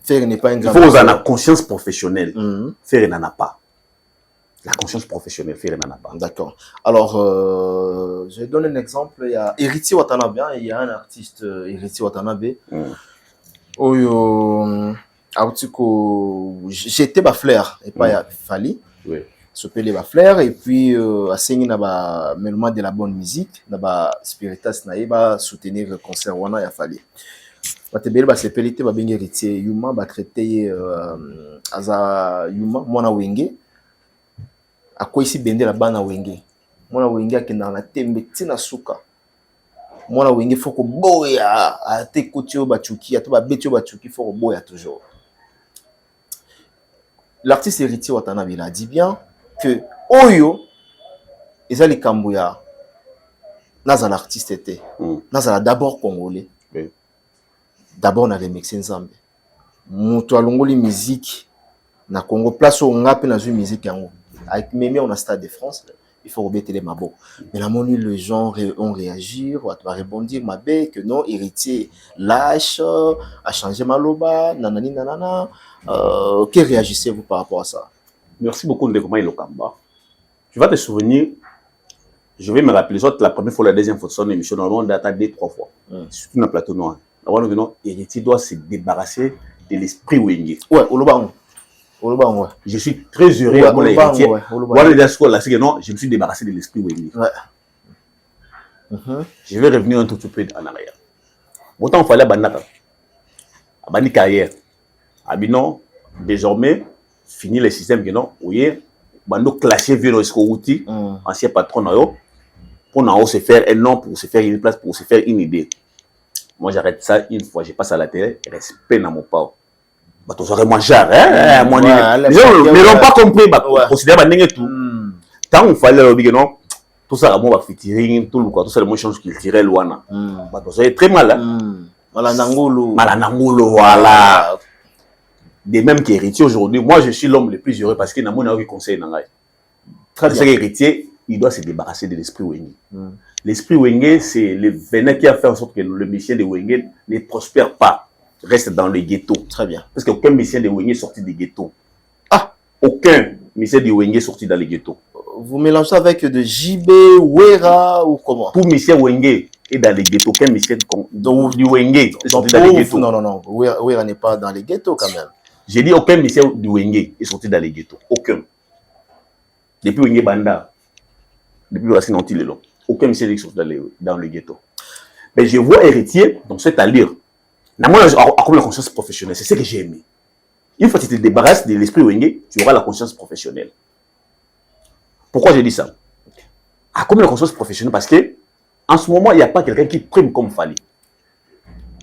Faire n'est pas un grand bosseur. Il faut avoir la conscience professionnelle. Faire n'en a pas. La conscience professionnelle, faire n'en a pas. D'accord. Alors, je donne un exemple. Il y a Héritier Watanabe. Il y a un artiste, Héritier Watanabe. J'étais Baflair et pas Fali. Oui. S'appelle Baflair et puis à Sengi naba mélomane de la bonne musique naba spiritas naïba soutenir le concert wana ya Fali. Batebele ba sepelité ba bengi Héritier Yuma ba traité aza Yuma mwana wenge akoisi bende la bana wenge mwana wenge akenda na tembe tina suka mwana wenge foko boya ate kotio ba chuki ato ba betio ba chuki foko boya toujours. L'artiste Héritier Watanabe il a dit bien que Oyo ezali kambuya naza l'artiste était naza d'abord congolais d'abord na remixer nzambe muto alongoli musique na Congo place au ngape na musique yango avec même on a Stade de France il faut remettre les mabo mais la moni les gens ont réagi on va rebondir mabé que non Héritier lâche a changé maloba nanani nanana que réagissez-vous par rapport à ça? Merci beaucoup de comment il Lokamba. Tu vas te souvenir, je vais me rappeler, soit la première fois, la deuxième fois de son émission, normalement, on date 2-3 fois. Surtout dans le plateau noir. Normalement, Héritier doit se débarrasser de l'esprit Wenge. Ouais, ouais. Je suis très heureux à mon héritier. Je me suis débarrassé de l'esprit Wenge. Ouais. Je vais revenir un tout petit peu en arrière. Autant il fallait Banata. Abani carrière. Abinon, désormais, fini le système que non, oui, bando clasher vieux outil, ancien patron pour se faire un nom, pour se faire une place, pour se faire une idée. Moi j'arrête ça une fois, je passe à la télé, respect dans mon pas. Bah tu serais moins cher, hein, moi les gens ne l'ont pas compris, bah considère bah tout. Tant il fallait le non, tout ça moi va featuring, tout le quoi, tout ça le moins change culturel ouana. Bah tu serais très mal hein. Malanangolo, voilà. De même qu'héritier aujourd'hui, moi je suis l'homme le plus heureux parce que dans mon avis conseil n'engage. Parce que héritier, il doit se débarrasser de l'esprit Wenge. L'esprit Wenge, c'est le venin qui a fait en sorte que le mission de Wenge ne prospère pas, reste dans le ghetto. Très bien. Parce qu'aucun mission de Wenge est sorti du ghetto. Aucun mission de Wenge est sorti dans le ghetto. Vous mélangez avec de JB, Wera ou comment? Tout mission Wenge est dans le ghetto. Aucun mission du Wenge est sorti dans le ghetto. Non. Wera n'est pas dans les ghettos quand même. J'ai dit aucun mission du Wenge est sorti dans les ghettos. Aucun. Depuis Wenge Banda, depuis Racine Antilelo, aucun mission est sorti dans le ghetto. Mais je vois héritier dans cette allure. Moi, comme la conscience professionnelle, c'est ce que j'ai aimé. Une fois que tu te débarrasses de l'esprit Wenge, tu auras la conscience professionnelle. Pourquoi je dis ça? Comme la conscience professionnelle, parce que en ce moment, il n'y a pas quelqu'un qui prime comme Fali.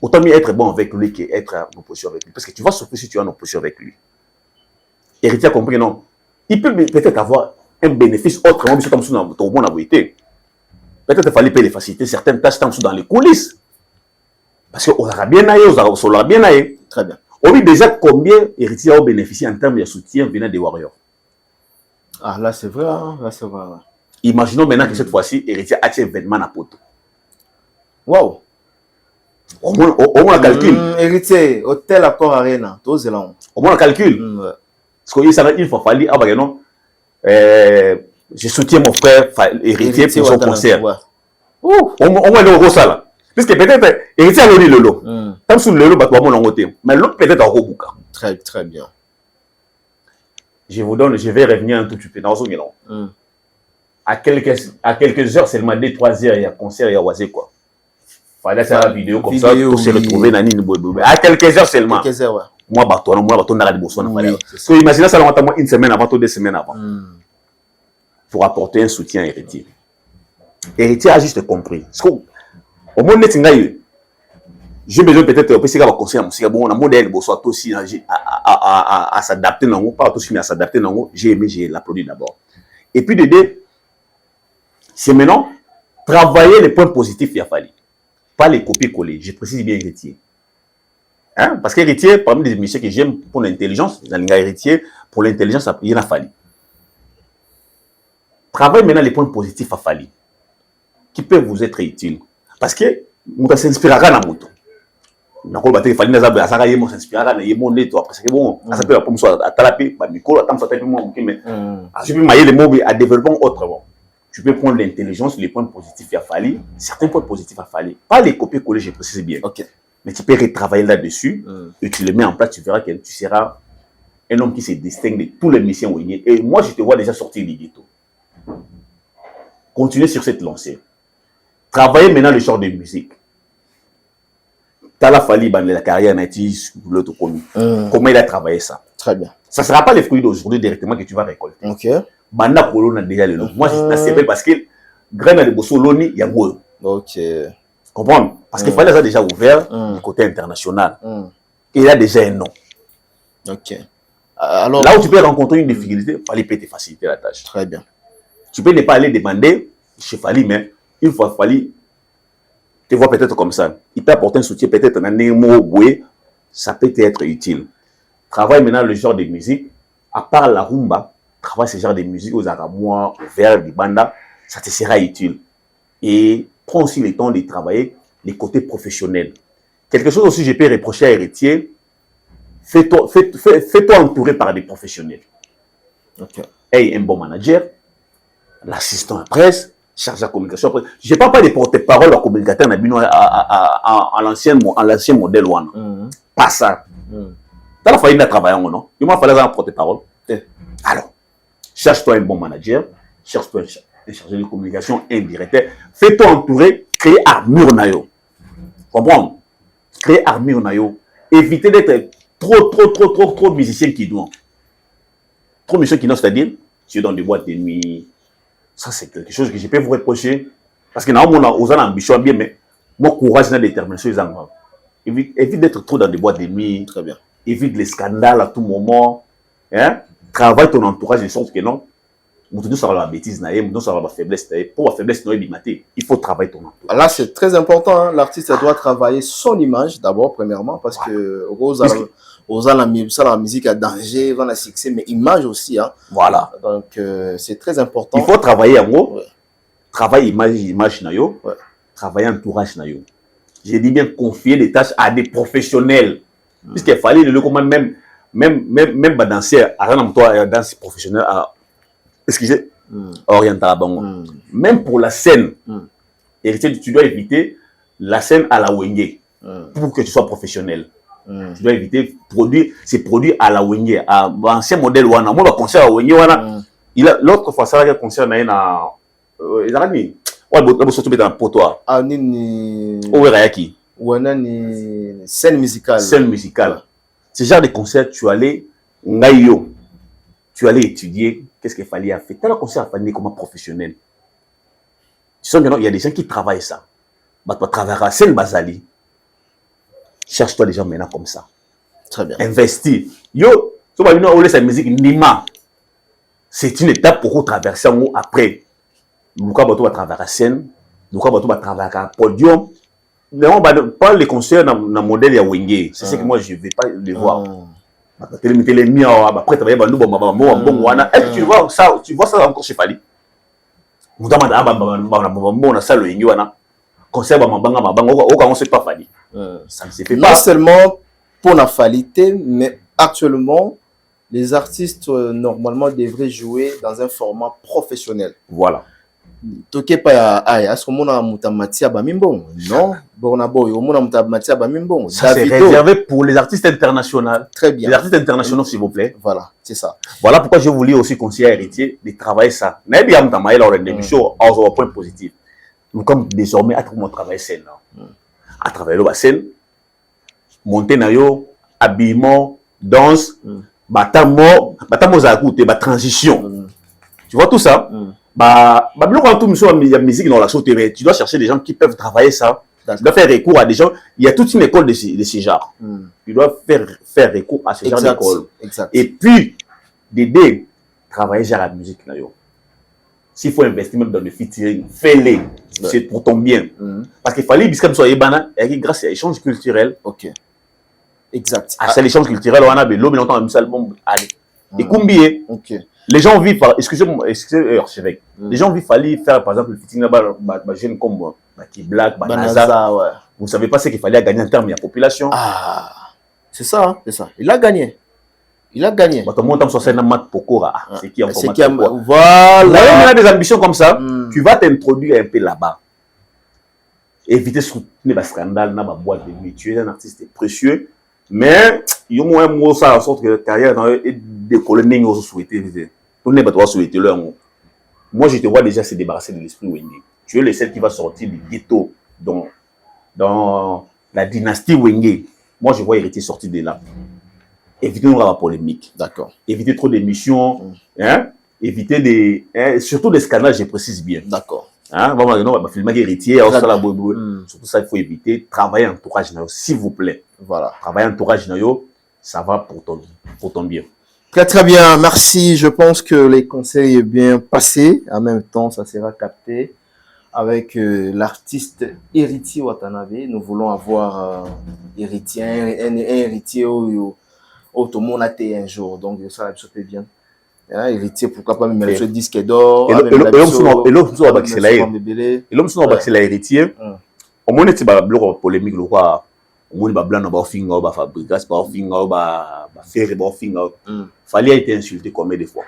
Autant mieux être bon avec lui qu'être en opposition avec lui. Parce que tu vas souffrir si tu es en opposition avec lui. Héritier a compris, non. Il peut peut-être avoir un bénéfice autre. Peut-être qu'il fallait payer les facilités, certaines tâches dans les coulisses. Parce qu'on aura bien aillé, on aura bien aillé. Très bien. On vit déjà combien Héritier a bénéficié en termes de soutien venant des Warriors. Ah, là, c'est vrai. Hein? Là, c'est vrai. Ouais. Imaginons maintenant que cette fois-ci, Héritier a un événement à Poto. Waouh! Au moins, on calcule. Héritier, hôtel Accor Arena, tout Zéland. Au moins, on calcule. Ouais. Parce qu'il s'en il faut fallu, ah bah non, je soutiens mon frère Héritier pour son concert. Ouais. Au moins, le gros ça là. Parce que peut-être, Héritier a donné le lot. Tant sous le lot, bah, tout le monde l'a. Mais l'autre peut-être en gros. Très, très bien. Je vous donne, je vais revenir un tout petit peu dans ce moment. À quelques heures, seulement 2-3 heures, il y a concert, il y a oisé quoi. Fallait faire la vidéo comme ça, pour se retrouver dans une boîte. À quelques heures seulement. Quelques heures, ouais. Moi, on a besoin de imaginez ça, une semaine avant, 2 semaines avant. Pour apporter un soutien à Héritier. Héritier a juste compris. Au moins, j'ai besoin peut-être de conseiller à bon, on a modèle, soit aussi à s'adapter, pas aussi, mais à s'adapter. J'ai aimé, j'ai l'applaudi d'abord. Et puis, de deux, c'est maintenant travailler les points positifs, il a fallu. Pas les copier-coller. Je précise bien Héritier. Hein? Parce qu'Héritier, parmi les messieurs que j'aime pour l'intelligence, Héritier, pour l'intelligence, il en a fallu. Travaille maintenant les points positifs à fallu. Qui peuvent vous être utiles. Parce que, on s'inspirera dans la moto. On a dit qu'il fallait s'inspirera dans la moto. Parce que bon, ça peut être à talaper, micro, à développer autrement. Tu peux prendre l'intelligence, les points positifs à fallu, certains points positifs à fallu. Pas les copier-coller, je précise bien. Okay. Mais tu peux retravailler là-dessus et tu le mets en place, tu verras que tu seras un homme qui se distingue de tous les missions. Et moi, je te vois déjà sortir du ghetto. Continuez sur cette lancée. Travaillez maintenant le genre de musique. Tala Fali, la carrière native, l'autre connu. Comment il a travaillé ça? Très bien. Ça ne sera pas les fruits d'aujourd'hui directement que tu vas récolter. Ok. Banda Polo a déjà le nom. Moi, je sais parce que graine de Bossoloni, il y a beau. Ok. Comprendre? Parce qu'il fallait ça déjà ouvert du côté international. Et il a déjà un nom. Ok. Alors, là où tu peux rencontrer une difficulté, il fallait te faciliter la tâche. Très bien. Tu peux ne pas aller demander chez Fali, mais une fois Fali, tu vois peut-être comme ça. Il peut apporter un soutien peut-être dans un mot boué, ça peut être utile. Travaille maintenant le genre de musique, à part la rumba, travaille ce genre de musique aux aramois, aux vers, des bandas, ça te sera utile. Et prends aussi le temps de travailler les côtés professionnels. Quelque chose aussi, je peux reprocher à Héritier, fais-toi entourer par des professionnels. Okay. Hey, un bon manager, l'assistant à presse, chargé de communication. Je ne parle pas des porte-parole à communicateurs à l'ancien modèle. Pas ça. Dans la famille, il a travaillé, non? Il m'a fallu un porte-parole. Alors, cherche-toi un bon manager, cherche-toi un chargé de communication, un directeur. Fais-toi entourer, créer armure nayo. Comprends? Créer armure nayo. Évitez d'être trop musicien qui doit. Trop musicien qui doit, c'est-à-dire, tu es dans des boîtes de nuit. Ça, c'est quelque chose que je peux vous reprocher. Parce que normalement, on a ambition bien, mais mon courage et la détermination, ils en ont. Évite d'être trop dans des boîtes de nuit. Très bien. Évite les scandales à tout moment. Hein? Travaille ton entourage de sorte que non. Nous sommes la bêtise, nous sommes la faiblesse. Pour la faiblesse, il faut travailler ton entourage. Là, c'est très important. Hein? L'artiste doit travailler son image d'abord, premièrement, parce que la musique a danger, on a succès, mais image aussi. Hein? Voilà. Donc, c'est très important. Il faut travailler en gros. Ouais. Travailler image nayo. Ouais. Travailler entourage nayo. J'ai dit bien confier des tâches à des professionnels. Puisqu'il fallait le comment même danser à un danse professionnel excusez oriental même pour la scène Héritier, tu dois éviter la scène à la wenge pour que tu sois professionnel. Tu dois éviter ces produits à la wenge à ancien modèle wana moi concert à wenge wana il a l'autre fois ça concert na il a mis ouais la surtout dans potoir ah ni Owerayaki wana ni scène musicale. Ce genre de concert, tu allais étudier qu'est-ce qu'il fallait faire. Tu as le concert à faire comme professionnel. Tu sais, il y a des gens qui travaillent ça. Tu vas travailler à scène Basali. cherche-toi des gens maintenant comme ça. Très bien. Investis. Yo, tu vas venir laisser la musique Nima. C'est une étape pour traverser en haut après. Luka Bato va travailler à scène, Luka Bato va travailler à podium. Mais on va pas les conseils dans le modèle ya Wenge. C'est ce que moi je ne vais pas les voir. Après travailler est-ce que tu vois ça encore chez Fali? Conseil on sait pas Fali. Ça ne se fait pas. Non seulement pour la qualité, mais actuellement, les artistes normalement devraient jouer dans un format professionnel. Voilà. Toke pa aya est-ce que mona mutamatia ba mimbongo? Non, bona boy, mona mutamatia ba mimbongo. Ça c'est réservé pour les artistes internationaux. Très bien. Les artistes internationaux s'il vous plaît. Voilà, c'est ça. Voilà pourquoi je voulais aussi conseiller à Héritier de travailler ça. Mais bien mutamaï là on a des choses au point positif. Nous comme désormais à travers mon travail scène à travers la scène monter na yo habillement, danse, batamo za côté ba transition. Tu vois tout ça? La musique dans la sauterie, tu dois chercher des gens qui peuvent travailler ça. Tu dois faire recours à des gens. Il y a toute une école de ces genres. Tu dois faire recours à ce genre d'école. Et puis, d'aider travailler sur la musique. S'il faut investir même dans le featuring, fais-le. C'est pour ton bien. Parce qu'il fallait que grâce à l'échange culturel. Ok. Exact. À l'échange culturel, on a l'homme longtemps un album. Allez. Et combien? Ok. Les gens vivent, excusez-moi, archevêque. Les gens vivent, fallait faire par exemple le fitting là-bas, jeune comme qui black, Banaza. Ouais. Vous ne savez pas ce qu'il fallait gagner en termes de la population. Ah, c'est ça, hein, c'est ça. Il a gagné. Il a gagné. Tout le monde sur scène mat pokora. C'est qui encore mat pokora. Voilà. Là, on a des ambitions comme ça. Tu vas t'introduire un peu là-bas. Éviter de soutenir les scandales dans la boîte de nuit. Tu es un artiste précieux. Mais, il y a un mot ça en sorte que la carrière est décollée, n'est pas souhaité. Tout n'est pas souhaité leur mot. Moi, je te vois déjà se débarrasser de l'esprit Wenge. Tu es le seul qui va sortir du ghetto dans la dynastie Wenge. Moi, je vois Héritier sortir de là. Éviter la polémique. D'accord. Éviter trop d'émissions. Éviter surtout des scandales, je précise bien. D'accord. On va filmer Héritier. Surtout ça, il faut éviter. Travailler en entourage, s'il vous plaît. Voilà. Travailler en entourage, ça va pour ton bien. Très très bien, merci. Je pense que les conseils sont bien passés. En même temps, ça sera capté avec l'artiste Héritier Watanabe. Nous voulons avoir héritier, un héritier au tout le monde a été un jour. Donc ça va être bien. Héritier, pourquoi pas même le disque d'or. Et l'homme sur la baxi la héritier. Au moins, c'est pas bloc polémique le quoi. Au moins, blanc ba finga ba fabrikas ba finga ba faire ba finga. Fallait être insulté combien de fois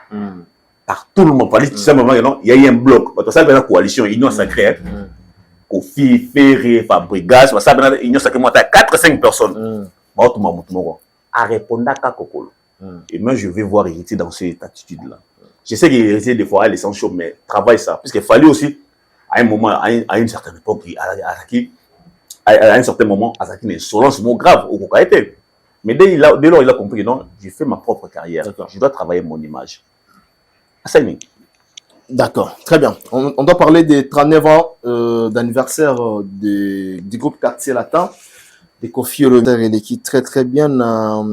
par tout le monde. Fallait tout simplement non, il y a eu un bloc. Parce que ça la coalition union sacrée. Kofi Ferré Fabregas, ça ben union sacrée moi 4-5 personnes. Ba tout mamutumo à répondre à Kokolo. Et moi je vais voir Héritier dans cette attitude là. Je sais qu'Héritier des fois elle est sans chaud mais travaille ça parce qu'il fallait aussi à un moment à une certaine époque à un certain moment, à une insolence mot grave au Kokaete. Mais dès lors, il a compris que non, j'ai fait ma propre carrière. Je dois travailler mon image. D'accord, très bien. On doit parler des 39 ans d'anniversaire du groupe Quartier Latin, de Kofi Olomide et l'équipe très très bien à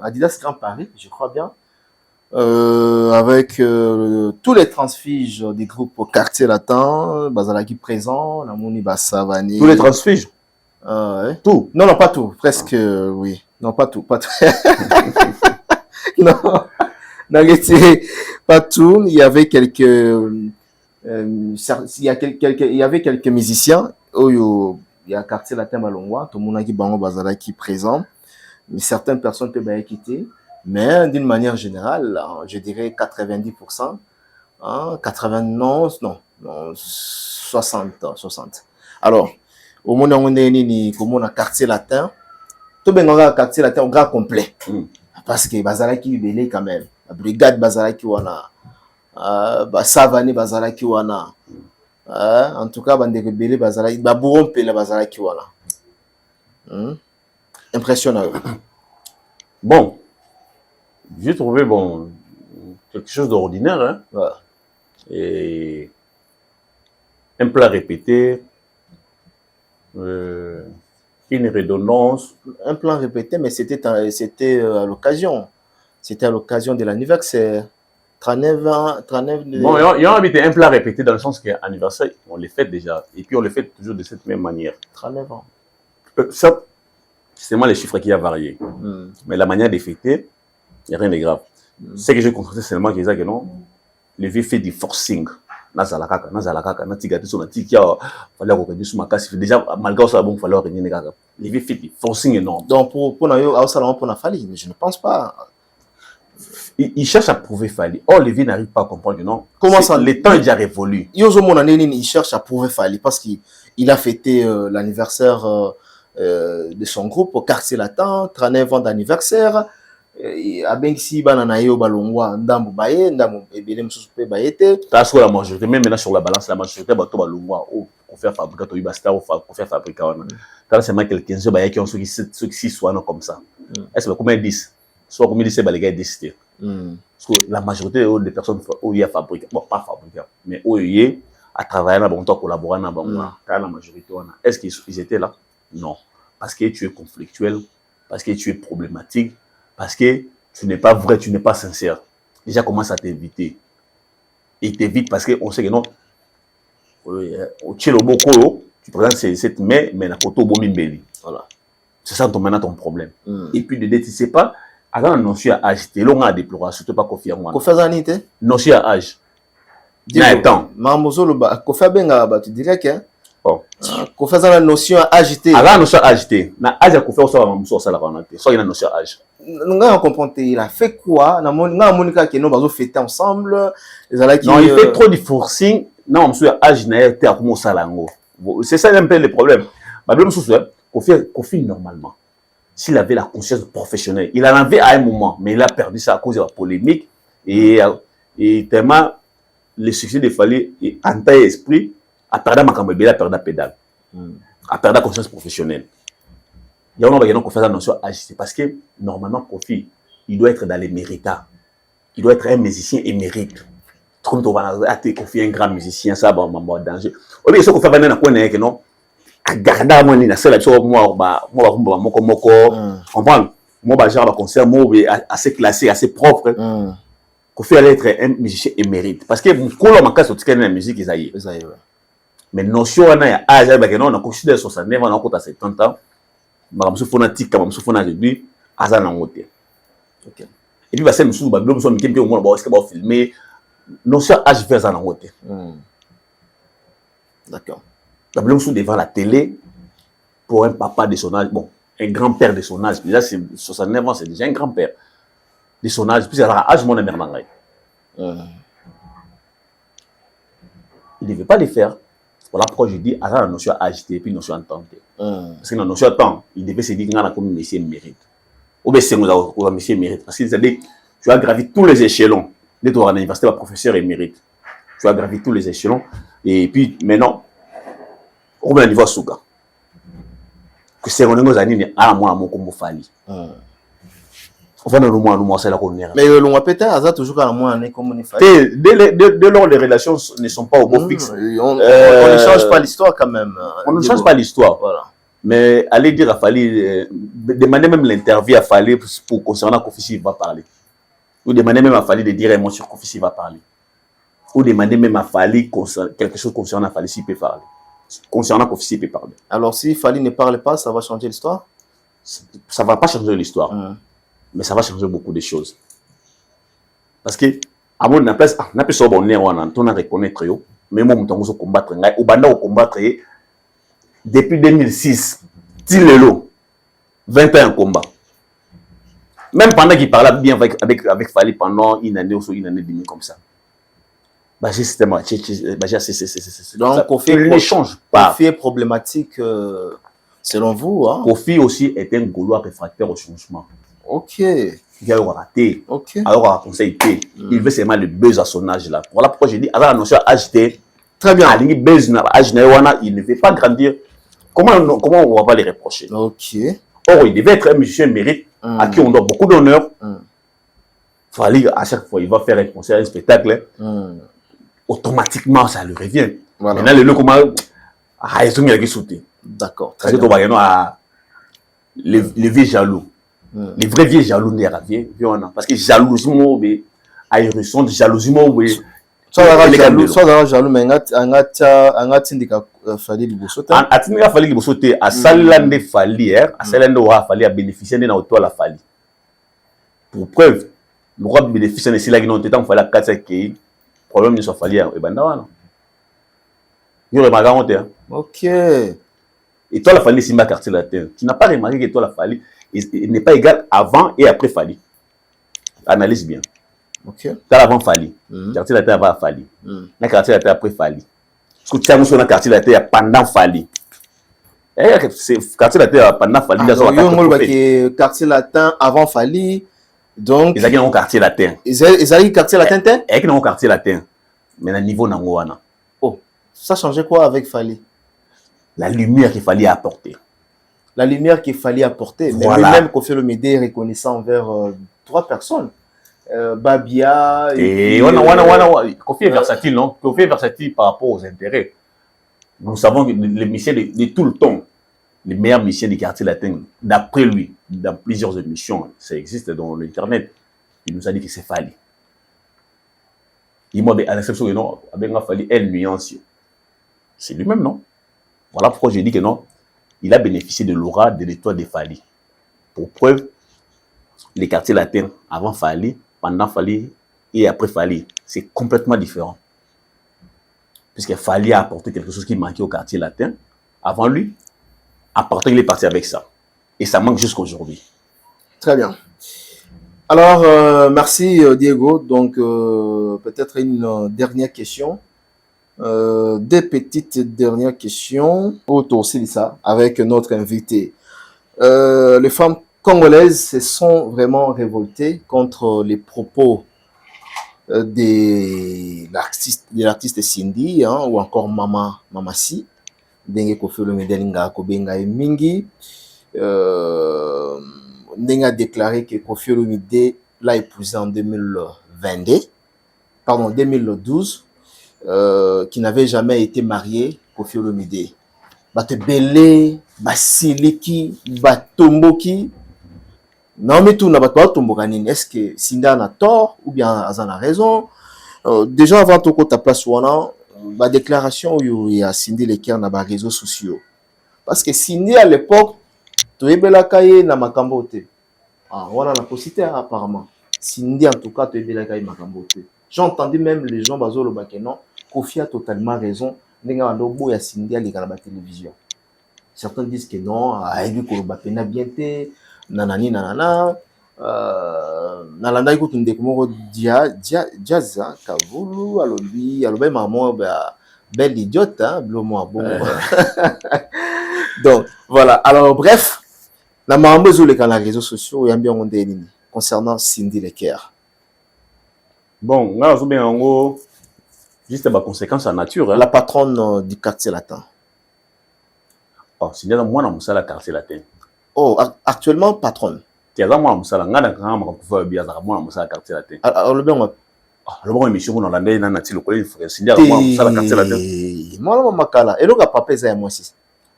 Adidas Grand Paris, je crois bien. Avec tous les transfiges du groupe Quartier Latin, Bazalaki présent, Namouni Bassavani. Tous les transfiges? Ouais. Tout? Non, pas tout, presque, oui. Non, pas tout. Non, pas tout. Il y avait quelques, il y avait quelques musiciens. Il y a Quartier Latin Malongwa, tout le monde qui bango Bazalaki présent. Mais certaines personnes peuvent être quittées. Mais d'une manière générale, je dirais 90%, 60. Alors, au monde on est comme on a Quartier Latin, tout bien on a Quartier Latin au grand complet, parce que Bazalaki belé quand même, la brigade Bazalaki wana, Savane Bazalaki wana, en tout cas bande belé Bazalaki, Babouron pelé Bazalaki wana, impressionnant. Bon. J'ai trouvé quelque chose d'ordinaire, hein? Ouais. Et un plat répété, Une redondance. Un plan répété, mais c'était à l'occasion. C'était à l'occasion de l'anniversaire. 39 ans. 39 de... Bon, il y a un plat répété dans le sens qu'anniversaire, on le fait déjà. Et puis on le fait toujours de cette même manière. 39 ans. Ça, c'est seulement les chiffres qui ont varié. Mais la manière de fêter, il n'y a rien de grave. Ce que j'ai constaté seulement, c'est que non, le vieux fait du forcing. Déjà, malgré ça, bon, il fallait organiser. Le vieux fait du forcing énorme. Donc, pour la Fali, mais je ne pense pas. Il cherche à prouver Fali. Or, le vieux n'arrive pas à comprendre, non. Comment ça? Le temps est déjà révolu. Il cherche à prouver Fali parce qu'il a fêté l'anniversaire de son groupe au quartier latin, 39 ans d'anniversaire. Abensi banana yo balongwa ndambo baye ndambo ebele mususu pe bayete taso la majorité même maintenant sur la balance la majorité bato balongwa o faire fabriquer to ibasta o faire fabriquer wana quand c'est mal quelqu'un se baye qui ont ceux qui soit comme ça est-ce que combien 10 soit combien 10 les gars 10 parce que la majorité des personnes où il y a fabriqué bon pas fabriquer mais où il y a travailler na bon temps collaborer na bon quand la majorité wana est-ce qu'ils étaient là non parce que tu es conflictuel parce que tu es problématique. Parce que tu n'es pas vrai, tu n'es pas sincère. Déjà, commence à t'éviter. Et t'évite parce qu'on sait que non. Au Tcheloboko, tu présentes cette main, mais la photo Bomimbeli. Voilà. C'est ça maintenant ton problème. Et puis, de ne sais pas, avant la notion à âge, t'es long à déplorer, surtout pas confier en moi. Qu'on fait anité? Notion à âge. Dis-moi, Mamozolo, qu'on fait bien, tu dirais que. Qu'on fait la notion agitée. Alors, la notion agitée. Na âge à qu'on fait ça, Mamousso, ça la vanité. Soit il y a une notion âge. On comprend, il a fait quoi? Monica qui nous va fêter ensemble. Non, il fait trop de forcing. Non, Mamousso, âge n'a été à comment ça lango. C'est ça un peu le problème. Madame Mamousso, qu'on fait normalement. S'il avait la conscience professionnelle, il en avait à un moment, mais il a perdu ça à cause de la polémique et tellement le succès de Fali et en taille esprit. À perdre ma camébé, à perdre la pédale. À perdre la conscience professionnelle. Il y a un homme qui fait la notion agissée parce que normalement, Kofi, il doit être dans les méritats. Il doit être un musicien émérite. Comme tu vas Kofi, un grand musicien, ça va en danger. Au lieu de ce qu'on fait, on a que non. Garde à moi, il y a celle qui moi, comprendre. Moi, genre, concert, moi, assez classé, assez propre. Kofi allait être un musicien émérite. Parce que, quand on a sorti la musique, ils aillent. Mais notion on a âge avec non on a considéré 69 ans on a 70 ans madame sofonatique comme sofona réduit azan en hauteur. OK. Et puis bah c'est nous ba blom so mi kempe au moins ba est-ce que ba filmer notion âge vers en hauteur. D'accord. Ba blom so devant la télé pour un papa de son âge bon un grand-père de son âge déjà c'est 69 ans c'est déjà un grand-père de son âge puis alors âge mon mère nangai. Il ne veut pas le faire. Voilà pourquoi je dis, à la notion agitée et puis notion entente. Parce que la notion temps, il devait se dire que comme monsieur mérite. Ou bien c'est nous monsieur mérite. Parce que c'est-à-dire, tu as gravi tous les échelons. Dès ton université, le professeur mérite. Tu as gravi tous les échelons. Et puis maintenant, on va au niveau Souga. Que c'est un années à moi, à mon comme Fali. Enfin, nous, c'est la première. Mais le loin peut-être, ça toujours à moi, comme on est fait. Dès lors, les relations ne sont pas au beau fixe. On ne change pas l'histoire quand même. On ne change pas l'histoire. Voilà. Mais aller dire à Fali, demander même l'interview à Fali pour concernant Kofi s'il va parler. Ou demander même à Fali de dire un mot sur Kofi s'il va parler. Ou demander même à Fali quelque chose concernant Fali s'il peut parler. Concernant Kofi s'il peut parler. Alors si Fali ne parle pas, ça va changer l'histoire? Ça ne va pas changer l'histoire. Mais ça va changer beaucoup de choses. Parce que, à mon place, on a pu se reconnaître, mais moi, je vais combattre. Au banda, combattre depuis 2006, Tilelo, 21 combats. Même pendant qu'il parlait bien avec Fali pendant une année ou une année et demie comme ça. Donc, Kofi ne change pas. Kofi est problématique selon vous. Kofi aussi est un Gaulois réfractaire au changement. Ok. Il a raté. Ok. Alors, on a conseillé. Il veut seulement le buzz à son âge là. Voilà pourquoi je dis, avant la notion agité, très bien. Il ne veut pas grandir. Comment on va pas les reprocher? Ok. Or, il devait être un musicien mérite à qui on doit beaucoup d'honneur. Fallait à chaque fois, il va faire un concert, un spectacle. Automatiquement, ça lui revient. Voilà. Maintenant, le comment. Ils sont mis à sauter. D'accord. Très bien. les vieux jaloux. Les vrais vieux jaloux n'est pas vieux. Parce que jalousie, il ressent jalousie. Soit jaloux, mais Angatindika Fali Libosote. Atindika Fali Libosote, à Salande Fali, à Salande Ora Fali, à bénéficier d'un auto à la Fali. Pour preuve, le roi bénéficier de cela qui n'ont pas fallu à 4 qui problème ne soit Fali et Bandawana. Il y a remarqué. Ok. Et toi, la Fali, c'est ma quartier latin. Tu n'as pas remarqué que toi, la Fali n'est pas égal avant et après Fali. Analyse bien. Ok. T'as avant Fali. Quartier latin avant Fali. Le quartier latin après Fali. Parce que tu as sur le quartier latin pendant Fali. C'est quartier latin pendant Fali. Le quartier latin avant Fali. Donc. Ils ont un quartier latin. Ils ont un quartier latin. Ils ont un quartier latin. Mais le niveau n'a pas. Oh. Ça changeait quoi avec Fali? La lumière qu'il fallait apporter. La lumière qu'il fallait apporter. Mais voilà. Lui-même, Kofi Olomide est reconnaissant envers 3 personnes. Babia et Kofi est versatile, non? Kofi est versatile par rapport aux intérêts. Nous savons que les missions de tout le temps, les meilleurs missions du quartier latin, d'après lui, dans plusieurs émissions, ça existe dans l'internet, il nous a dit que c'est Fali. Il m'a dit à l'exception de non, avec Fali, elle nuance. C'est lui-même, non? Voilà pourquoi j'ai dit que non, il a bénéficié de l'aura de l'étoile de Fali. Pour preuve, les quartiers latins avant Fali, pendant Fali et après Fali, c'est complètement différent. Puisque Fali a apporté quelque chose qui manquait au quartier latin. Avant lui, apporté, il est parti avec ça. Et ça manque jusqu'à aujourd'hui. Très bien. Alors, merci Diego. Donc, peut-être une dernière question. Des petites dernières questions autour de ça avec notre invité. Les femmes congolaises se sont vraiment révoltées contre les propos de l'artiste Cindy, hein, ou encore Mama Si, Dengue Kofi Olomide Linga Kobenga et Mingi. Dengue a déclaré que Kofi Olomide l'a épousé en 2012, qui n'avait jamais été marié, Kofi Olomide. Batebele, Basiliki, Batomboki. Non, mais tout n'a pas de est-ce que Sinda a tort ou bien Azan a raison? Déjà avant tout ta place la déclaration où il y a Cindy Leker dans les réseaux sociaux. Parce que Cindy à l'époque, tu es bela kaye na makambote. Ah, voilà la possibilité apparemment. Cindy en tout cas, tu es bela kaye makambote. J'ai entendu même les gens bazolo bakeno, Kofi a totalement raison. Nenga ndobo ya Cindy à la télévision. Certains disent que non, Aidu Kolobapena bien te. Nanani nanana nalanda iko tunde komoko Diaza Kavulu alobi maman belle idiote hein blomo bon. Donc voilà, alors bref na mambo zo les réseaux sociaux et bien on nini concernant Cindy Leker. Bon, nga zo bien ngo juste ba conséquences en nature, hein? La patronne du quartier latin. Oh, Cindy na mwana musala quartier latin. Oh, actuellement patronne. Tu as moi musala ngana kanga mako kufa bia za moi musala quartier latin. Alors le bien le bon émission on l'a ndé na nati le collège frère Cindy moi musala quartier latin. Moi makala et le papa ça moi aussi.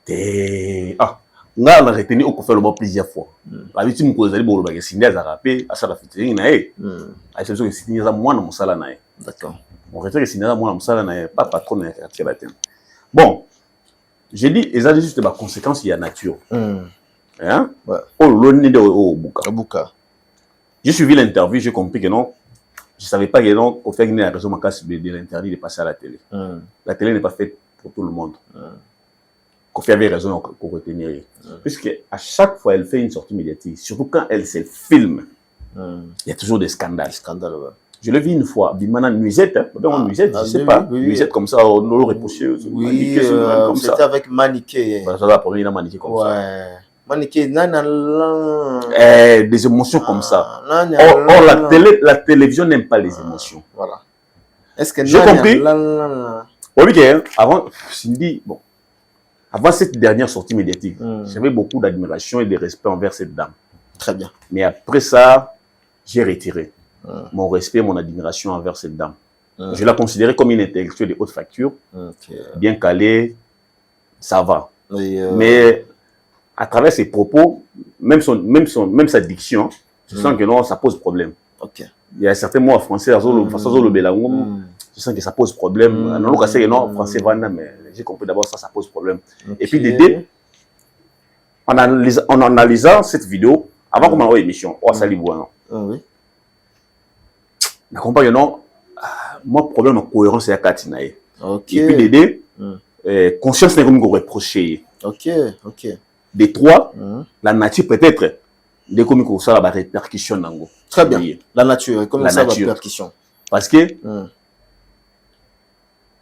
Nga na retenu au faire le bon plusieurs fois. La victime me cause ali bolo ba Cindy za rapé à ça la featuring na e. A c'est sûr que Cindy za moi na musala na e. D'accord. On retient que Cindy za moi na musala na e pas patronne na quartier latin. Bon, j'ai dit et ça juste ma conséquence il y a nature. Hein? Ouais. J'ai suivi l'interview, j'ai compris que non, je ne savais pas que non, au fait qu'il y a raison de l'interdit de passer à la télé. La télé n'est pas faite pour tout le monde. Kofi avait raison pour retenir. Puisque à chaque fois elle fait une sortie médiatique, surtout quand elle se filme, il y a toujours des scandales. Ouais. Je l'ai vu une fois, Bimana Nuisette, Nuisette, je ne sais pas, Nuisette comme ça, on l'aurait repoussé. Oui, c'était avec Maniké. Ça va pour lui, il a Maniké comme ça. Des émotions comme ça. Or, la télévision n'aime pas les émotions. Voilà. Est-ce que j'ai compris? Oui, avant, Cindy, bon, avant cette dernière sortie médiatique, j'avais beaucoup d'admiration et de respect envers cette dame. Très bien. Mais après ça, j'ai retiré mon respect et mon admiration envers cette dame. Je la considérais comme une intellectuelle de haute facture, bien calée, ça va. Mais à travers ses propos, même sa diction, je sens que non, ça pose problème. Ok. Il y a certains mots en français, je sens que ça pose problème. Non, non, français, mais j'ai compris d'abord ça pose problème. Okay. Et puis, Dédé, en analysant cette vidéo, avant qu'on m'envoie l'émission, on s'allie voir. Oui. Je comprends que non, moi, problème de cohérence, c'est à Katinae. Ok. Et puis, Dédé, conscience n'est comme reproché. Ok, ok. Des trois, la nature peut-être, des comme ça, la répercussion. Très bien. La nature, comme ça, la répercussion. Parce que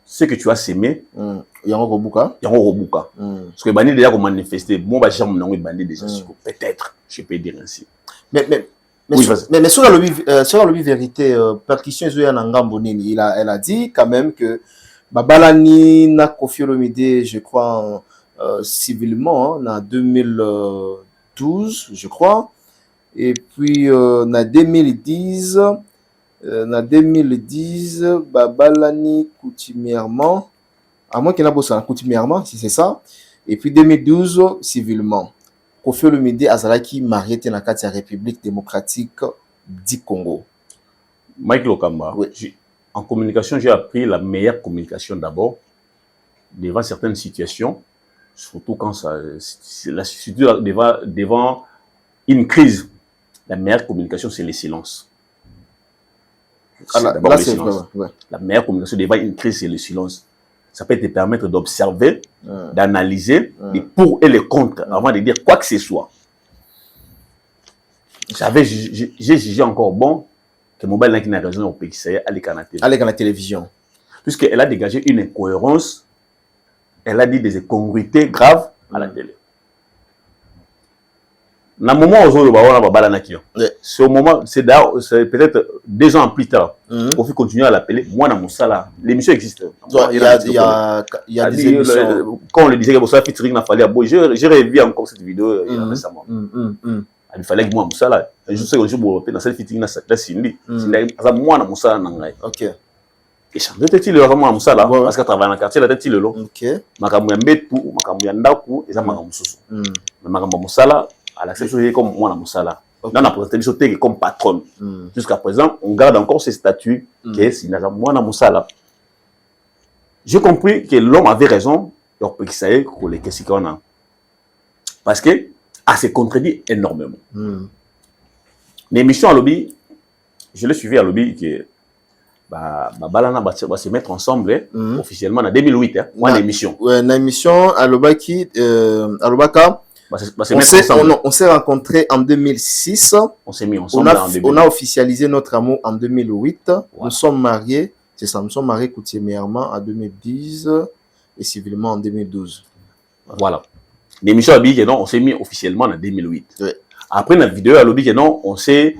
ce que tu as sémé, il y a un robuka. Parce que Bandi déjà manifesté, bon, bah, j'ai mon Bandi déjà, peut-être, je peux dire ainsi. Mais sur la lobby vérité, percussion, elle a dit quand même que Babalani n'a Koffi Olomide, je crois, civilement, en 2012, je crois. Et puis, en 2010, Babalani coutumièrement, à moins qu'il y ait un coutumièrement, si c'est ça. Et puis 2012, civilement. Koffi Olomide Azalaki marié dans la République démocratique du Congo. Mike Lokamba, oui. En communication, j'ai appris la meilleure communication d'abord, devant certaines situations, surtout quand devant une crise. La meilleure communication, c'est le silence. La meilleure communication devant une crise, c'est le silence. Ça peut te permettre d'observer, d'analyser les pour et les contre avant de dire quoi que ce soit. J'ai jugé encore bon que Mobile n'a qu'une raison au pays, c'est aller à la télévision. Puisqu'elle a dégagé une incohérence, elle a dit des incongruités graves à la télé. Dans le moment où c'est au moment, c'est peut-être 2 ans plus tard, on peut continuer à l'appeler Mwana Moussala. L'émission existe. Il y a des émissions. Quand on le disait que ça featuring n'a fallu à j'ai revu encore cette vidéo récemment. Il fallait que Mwana Moussala, je sais que je suis dans cette featuring na Cindy. C'est Mwana Moussala nangai. OK. Et chanter tête le Mwana Moussala parce qu'à travailler dans le quartier la tête le lo. OK. Makambu ya mbetu, makambu ya ndaku, eza makambu susu. Mais makambu Moussala à la société comme moi, Moussala. Dans la présentation comme patronne. Jusqu'à présent, on garde encore ces statuts qui est moi, Moussala. J'ai compris que l'homme avait raison, parce que elle se contredit énormément. L'émission à lobby, je l'ai suivi à lobby que Balana va se mettre ensemble officiellement en 2008. L'émission. Oui, l'émission à Lobaki, à Lobaka. On s'est rencontrés en 2006. On s'est mis ensemble en 2008. On a officialisé notre amour en 2008. Wow. Nous sommes mariés. C'est ça, nous sommes mariés coutumièrement en 2010 et civilement en 2012. Voilà. L'émission à Lobby, on s'est mis officiellement en 2008. Oui. Après la vidéo à Lobby, on s'est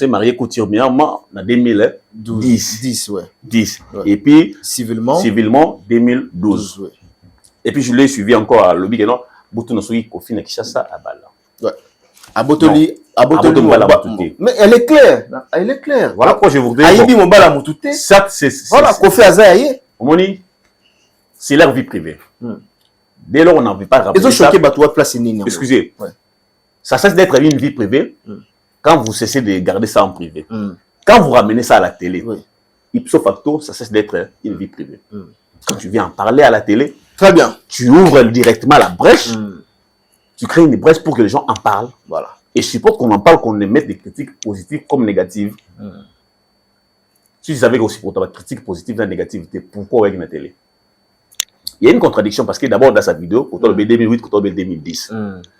mariés coutumièrement en 2010. 10, ouais. 10. Ouais. Et puis civilement 2012. Ouais. Et puis je l'ai suivi encore à Lobby, Boutou Nosoui Kofi Nakishasa à Bala. Ouais. À Botoli, mais elle est claire. Elle est claire. Voilà pourquoi je vous dis. Aïbi Mobala Moutouté. Ça, c'est. Voilà, Kofi Azaye. Omoni, c'est leur vie privée. Dès lors, on n'en veut pas rappeler. Ils ont choqué Batoua place Nini. Excusez. Ouais. Ça cesse d'être une vie privée quand vous cessez de garder ça en privé. Quand vous ramenez ça à la télé, ipso facto, ça cesse d'être une vie privée. Quand tu viens en parler à la télé, très bien. Tu ouvres directement la brèche, tu crées une brèche pour que les gens en parlent. Voilà. Et je suppose qu'on en parle, qu'on émette des critiques positives comme négatives. Si vous savez aussi pour ta critique positive et la négativité, pourquoi avec la télé? Il y a une contradiction parce que d'abord dans sa vidéo, pour le 2008, pour le 2010,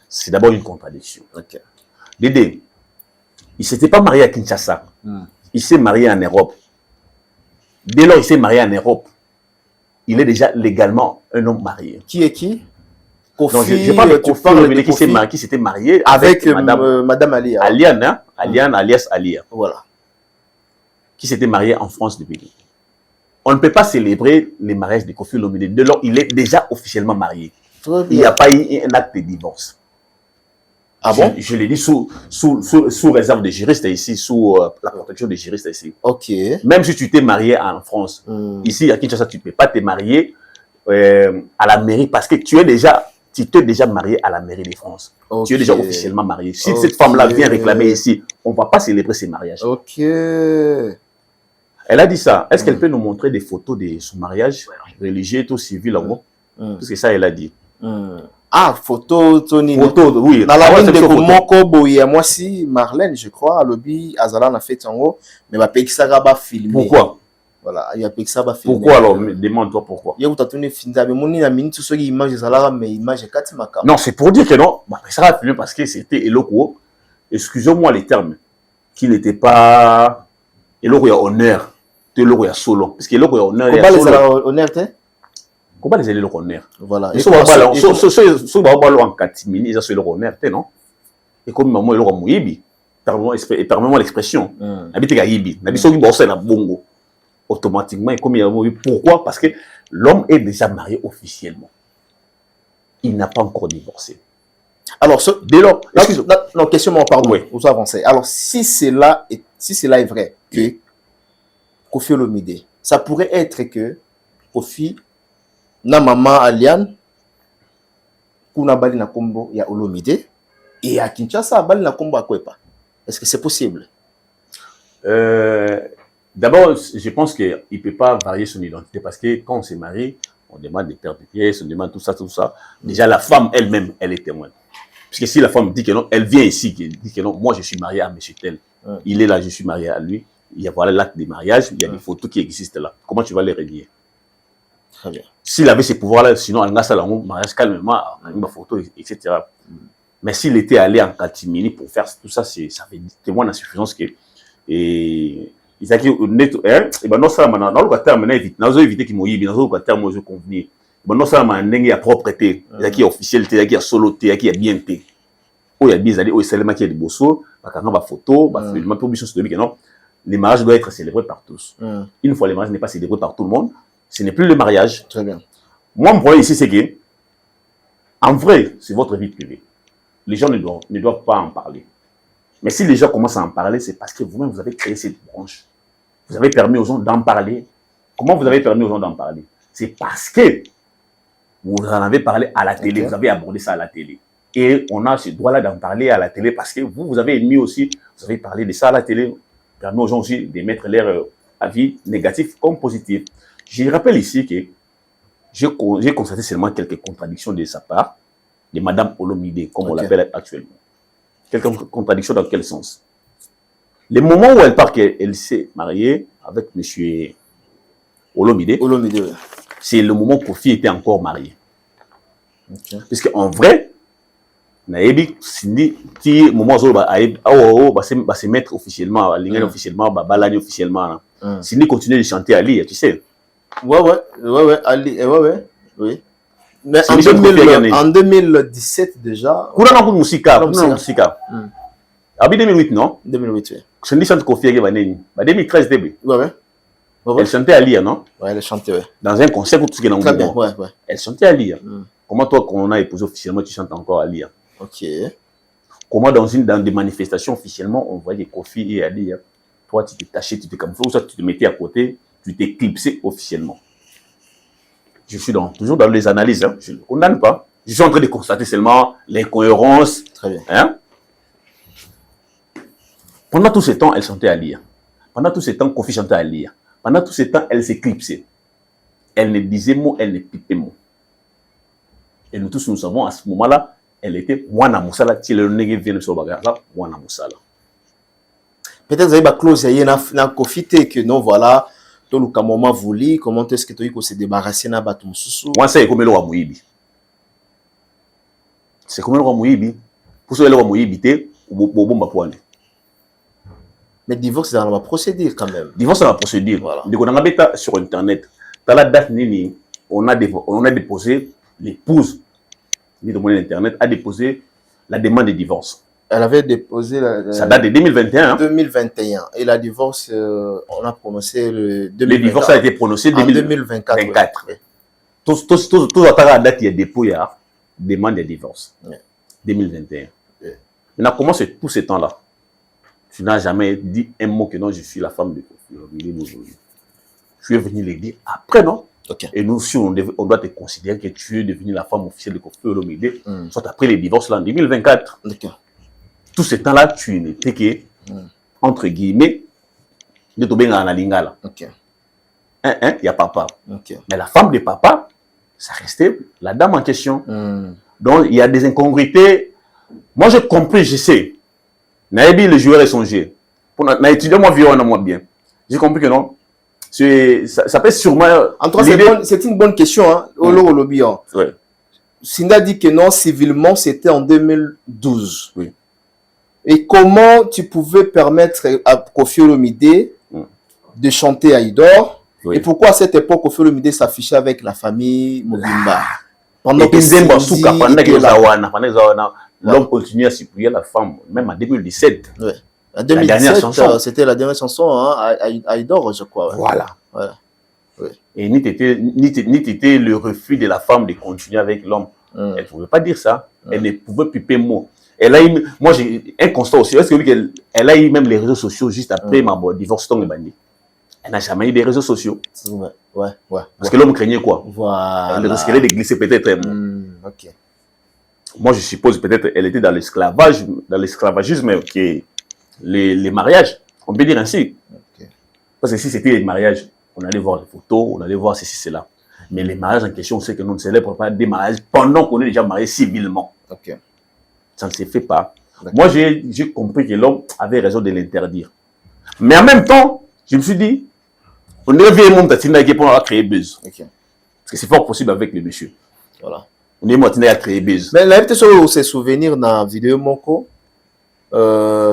c'est d'abord une contradiction. Okay. Dédé, il ne s'était pas marié à Kinshasa. Il s'est marié en Europe. Dès lors, il s'est marié en Europe. Il est déjà légalement un homme marié. Qui est qui? Kofi, non, je parle de Kofi qui s'était marié avec Madame Alia. Aliane, hein? Aliane alias Alia. Voilà. Qui s'était marié en France depuis. On ne peut pas célébrer les mariages de Kofi Olomide. Dès lors, il est déjà officiellement marié. Il n'y a pas eu un acte de divorce. Ah bon? Je l'ai dit sous réserve des juristes ici, sous la protection des juristes ici. Ok. Même si tu t'es marié en France, ici à Kinshasa, tu ne peux pas te marier à la mairie parce que tu es déjà tu t'es déjà marié à la mairie de France. Okay. Tu es déjà officiellement marié. Si cette femme-là vient réclamer ici, on ne va pas célébrer ces mariages. Ok. Elle a dit ça. Est-ce qu'elle peut nous montrer des photos de son mariage religieux, tout civil, en gros? Parce que ça, elle a dit. Ah, photo, Tony. Photo, oui. Dans la ligne de Komoko, Boya, moi si, Marlène, je crois, à lobby, Azala n'a fait en haut, mais ma Pexaga va filmer. Pourquoi? Voilà, il y a Pexaga va filmer. Pourquoi alors? Demande-toi pourquoi. Il y a tout tourné film, mais mon na minute sur qui image Azala, mais image 4 makam. Non, c'est pour dire que non, bah, ça va filmer parce que c'était Eloko. Excusez-moi les termes, qui n'était pas Eloko, il y a honneur, Eloko, il y a solo. Parce que Eloko, il y a honneur, il y a solo. Comment les honneur, comment les élèves honneur? Voilà. Et ceux qui ont en catimini, ils ont le honneur, non? Et comme maman, il aura mouibi, permets-moi l'expression. Habite Gaïbi, n'habite qui bosse na bongo. Automatiquement, et comme il a mouibi. Pourquoi? Parce que l'homme est déjà marié officiellement. Il n'a pas encore divorcé. Alors, dès lors, non, question, pardon, oui. Vous avancez. Alors, si cela est vrai, que Kofi Olomide, ça pourrait être que Kofi na maman Aliane kuna bali na kombo ya Olomide et à Kinshasa bali na kombo Akwepa. Est-ce que c'est possible? D'abord, je pense qu'il ne peut pas varier son identité parce que quand on s'est marié, on demande des terres de pièces, on demande tout ça, tout ça. Déjà, la femme elle-même, elle est témoin. Parce que si la femme dit que non, elle vient ici, qui dit que non, moi je suis marié à M. Tel, il est là, je suis marié à lui. Il y a voilà l'acte de mariage, il y a des photos qui existent là. Comment tu vas les renier? Très bien. S'il avait ces pouvoirs-là, sinon, il a ça, mariage calmement, ma photo, etc. Mais s'il était allé en catimini pour faire tout ça, ça fait témoin d'insuffisance que. Et il s'agit et ben non, ça, dans le terme, nous éviter qu'il mouille, dans le terme, nous convenir. Ben non, ça, il y a propreté, il y a officialité, il y a soloté, il y a bien té. Il y a bien, il y a seulement qui est de bosso, il y a des photos, les mariages doivent être célébrés par tous. Une fois les mariages n'est pas célébré par tout le monde, ce n'est plus le mariage. Très bien. Moi, mon problème ici, c'est que, en vrai, c'est votre vie privée. Les gens ne doivent pas en parler. Mais si les gens commencent à en parler, c'est parce que vous-même, vous avez créé cette branche. Vous avez permis aux gens d'en parler. Comment vous avez permis aux gens d'en parler? C'est parce que vous en avez parlé à la télé, vous avez abordé ça à la télé. Et on a ce droit-là d'en parler à la télé parce que vous avez admis aussi, vous avez parlé de ça à la télé, permis aux gens aussi de mettre leur avis négatif comme positif. Je rappelle ici que j'ai constaté seulement quelques contradictions de sa part, de Madame Olomide, comme on l'appelle actuellement. Quelques contradictions dans quel sens? Le moment où elle part qu'elle s'est mariée avec M. Olomide, c'est le moment où Kofi était encore marié. Parce qu'en vrai, Naebi, si moment où va se mettre officiellement, officiellement, Balani officiellement, Sindi continue de chanter Ali, tu sais. Ouais, Ali, oui. Mais en 2017 déjà. Kourana pour Moussika. Abi 2008 non? 2008 oui. Sindi chante Kofi Ege Baneni. 2013 début. Ouais. Elle chantait Ali, non? Ouais, elle chantait, ouais. Dans un concert où tout ce qui est dans le monde. Ouais. Elle chantait Ali. Comment toi, quand on a épousé officiellement, tu chantes encore Ali? Ok. Comment dans des manifestations officiellement, on voyait Kofi et Ali. Toi, tu t'es taché, tu t'es camouflé, ou ça, tu te mettais à côté, tu t'es clipsé officiellement. Je suis toujours dans les analyses. Je ne condamne pas. Je suis en train de constater seulement l'incohérence. Très bien. Pendant tout ce temps, elle chantait à lire. Pendant tout ce temps, Kofi chantait à lire. Pendant tout ce temps, elle s'éclipsait. Elle ne disait mot, elle ne pipait mot. Et nous tous, nous savons, à ce moment-là, elle était Wana Moussala. Si le nègre vient de ce bagage-là, Wana Moussala. Peut-être que vous avez clause, il y a un Kofi que non, voilà. Tout le moment voulu, comment est-ce que tu as se débarrasser de bateau sous? Moi, c'est comme le roi Mouibi. C'est comme le roi Mouibi. Pour ce le roi Mouibi, mais divorce, c'est dans la procédure quand même. Divorce, c'est dans la procédure. Voilà. Donc, on a sur Internet. Dans la date, on a déposé, l'épouse de mon Internet a déposé la demande de divorce. Elle avait déposé ça date de 2021. 2021. Et la divorce, on a prononcé le 2024. Le divorce a été prononcé en 2024. Tout à la date, il y a dépôt, il y a demande de divorce. 2021. Maintenant, comment c'est tout ce temps-là? Tu n'as jamais dit un mot que non, je suis la femme de Kofi. Je suis venu le dire après, non? Ok. Et nous, si on doit te considérer que tu es devenue la femme officielle de Koffi Olomide, soit après les divorces là en 2024. D'accord. Tout ce temps-là, tu n'étais que, entre guillemets, de Tobenga en Lingala. Ok. Il y a papa. Ok. Mais la femme de papa, ça restait la dame en question. Donc, il y a des incongruités. Moi, j'ai compris, je sais. Naïbi, le joueur est songé. Pour étudier, moi, moi bien. J'ai compris que non. Ça peut sûrement. En tout cas, c'est une bonne question. Hein, ouais. Sinda dit que non, civilement, c'était en 2012. Oui. Et comment tu pouvais permettre à Koffi Olomide de chanter Aïdor? Oui. Et pourquoi à cette époque, Koffi Olomide s'affichait avec la famille Mobimba? Pendant que l'homme continuait à supplier la femme, même en 2017. Ouais. En 2017, c'était la dernière chanson, hein, Aïdor, je crois. Ouais. Voilà. Ouais. Et ni t'étais le refus de la femme de continuer avec l'homme. Elle ne pouvait pas dire ça. Elle ne pouvait piper mot. Elle a eu, moi j'ai un constat aussi. Est-ce que elle a eu même les réseaux sociaux juste après ma divorce Tong Bandi? Elle n'a jamais eu des réseaux sociaux. Ouais. Parce que l'homme craignait quoi? Voilà. Elle risquait de glisser peut-être. Ok. Moi je suppose peut-être elle était dans l'esclavagisme qui est les mariages. On peut dire ainsi. Okay. Parce que si c'était les mariages, on allait voir les photos, on allait voir ceci, cela. Mais les mariages en question, c'est que nous ne célébrons pas des mariages pendant qu'on est déjà marié civilement. Ok. Ça ne se fait pas. Moi, j'ai compris que l'homme avait raison de l'interdire. Mais en même temps, je me suis dit, on devait monter pour créer buzz. Okay. Parce que c'est fort possible avec le monsieur. Voilà. On est monté à créer buzz. Mais là, peut-être sur ces souvenirs dans la vidéo Moko,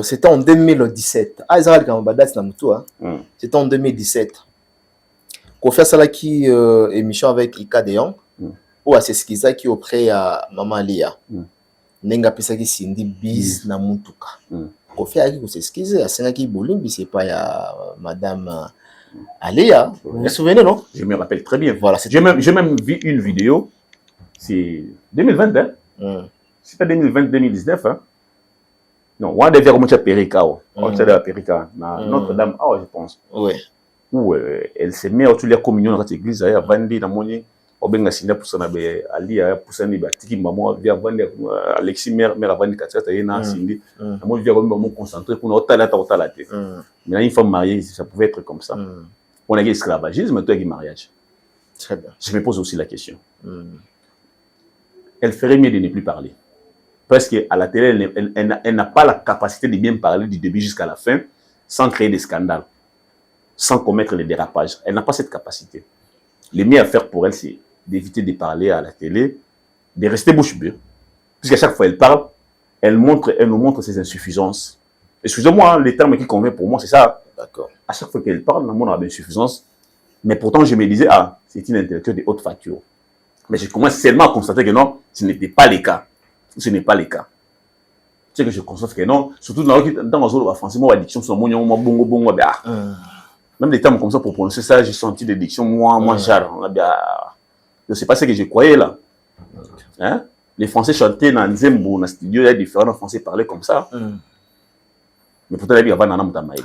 c'était en 2017. Ah, Israël Kambada, c'est c'était en 2017. Qu'on fait ça là qui émission avec Ika Deyon, ou à Seskiza qui auprès à Maman Lia. Nenga pesa ki sindi biz na mutuka. Kofi aki ko s'excuser, asenga ki bolimbi c'est pas ya madame Alia. Vous vous souvenez non? Je me rappelle très bien. Voilà, j'ai même vu une vidéo, c'est 2020 hein. C'est pas 2020-2019 hein. Non, on devait remonter à Perika. On à Perika, Notre-Dame, je pense. Oui. Où elle s'est mise autour de la communion dans cette église à Vandi dans mon obenga sinda pour ça na be ali pour ça ni ba tiki maman via Vandi Alexis mère Vandi katata na sindi moi via comme me concentrer pour otala te mais une femme mariée ça pouvait être comme ça on a esclavagisme toi qui mariage. Très bien. Je me pose aussi la question. Elle ferait mieux de ne plus parler parce que à la télé elle n'a pas la capacité de bien parler du début jusqu'à la fin sans créer des scandales, sans commettre des dérapages. Elle n'a pas cette capacité. Le mieux à faire pour elle, c'est d'éviter de parler à la télé, de rester bouche bée. Puisqu'à chaque fois elle parle, elle nous montre ses insuffisances. Excusez-moi, le terme qui convient pour moi, c'est ça. D'accord. À chaque fois qu'elle parle, elle montre des insuffisances. Mais pourtant, je me disais, c'est une intellectuelle de haute facture. Mais je commence seulement à constater que non, ce n'était pas le cas. Ce n'est pas le cas. C'est que je constate que non, surtout dans le zone français, moi, l'addiction, c'est bongo. Même des termes comme ça pour prononcer ça, j'ai senti des dictions, moi, genre. Je ne sais pas ce que je croyais là. Hein? Les Français chantaient dans Nzembo, dans le studio, il y a différents Français parlaient comme ça. Mais pourtant, il y a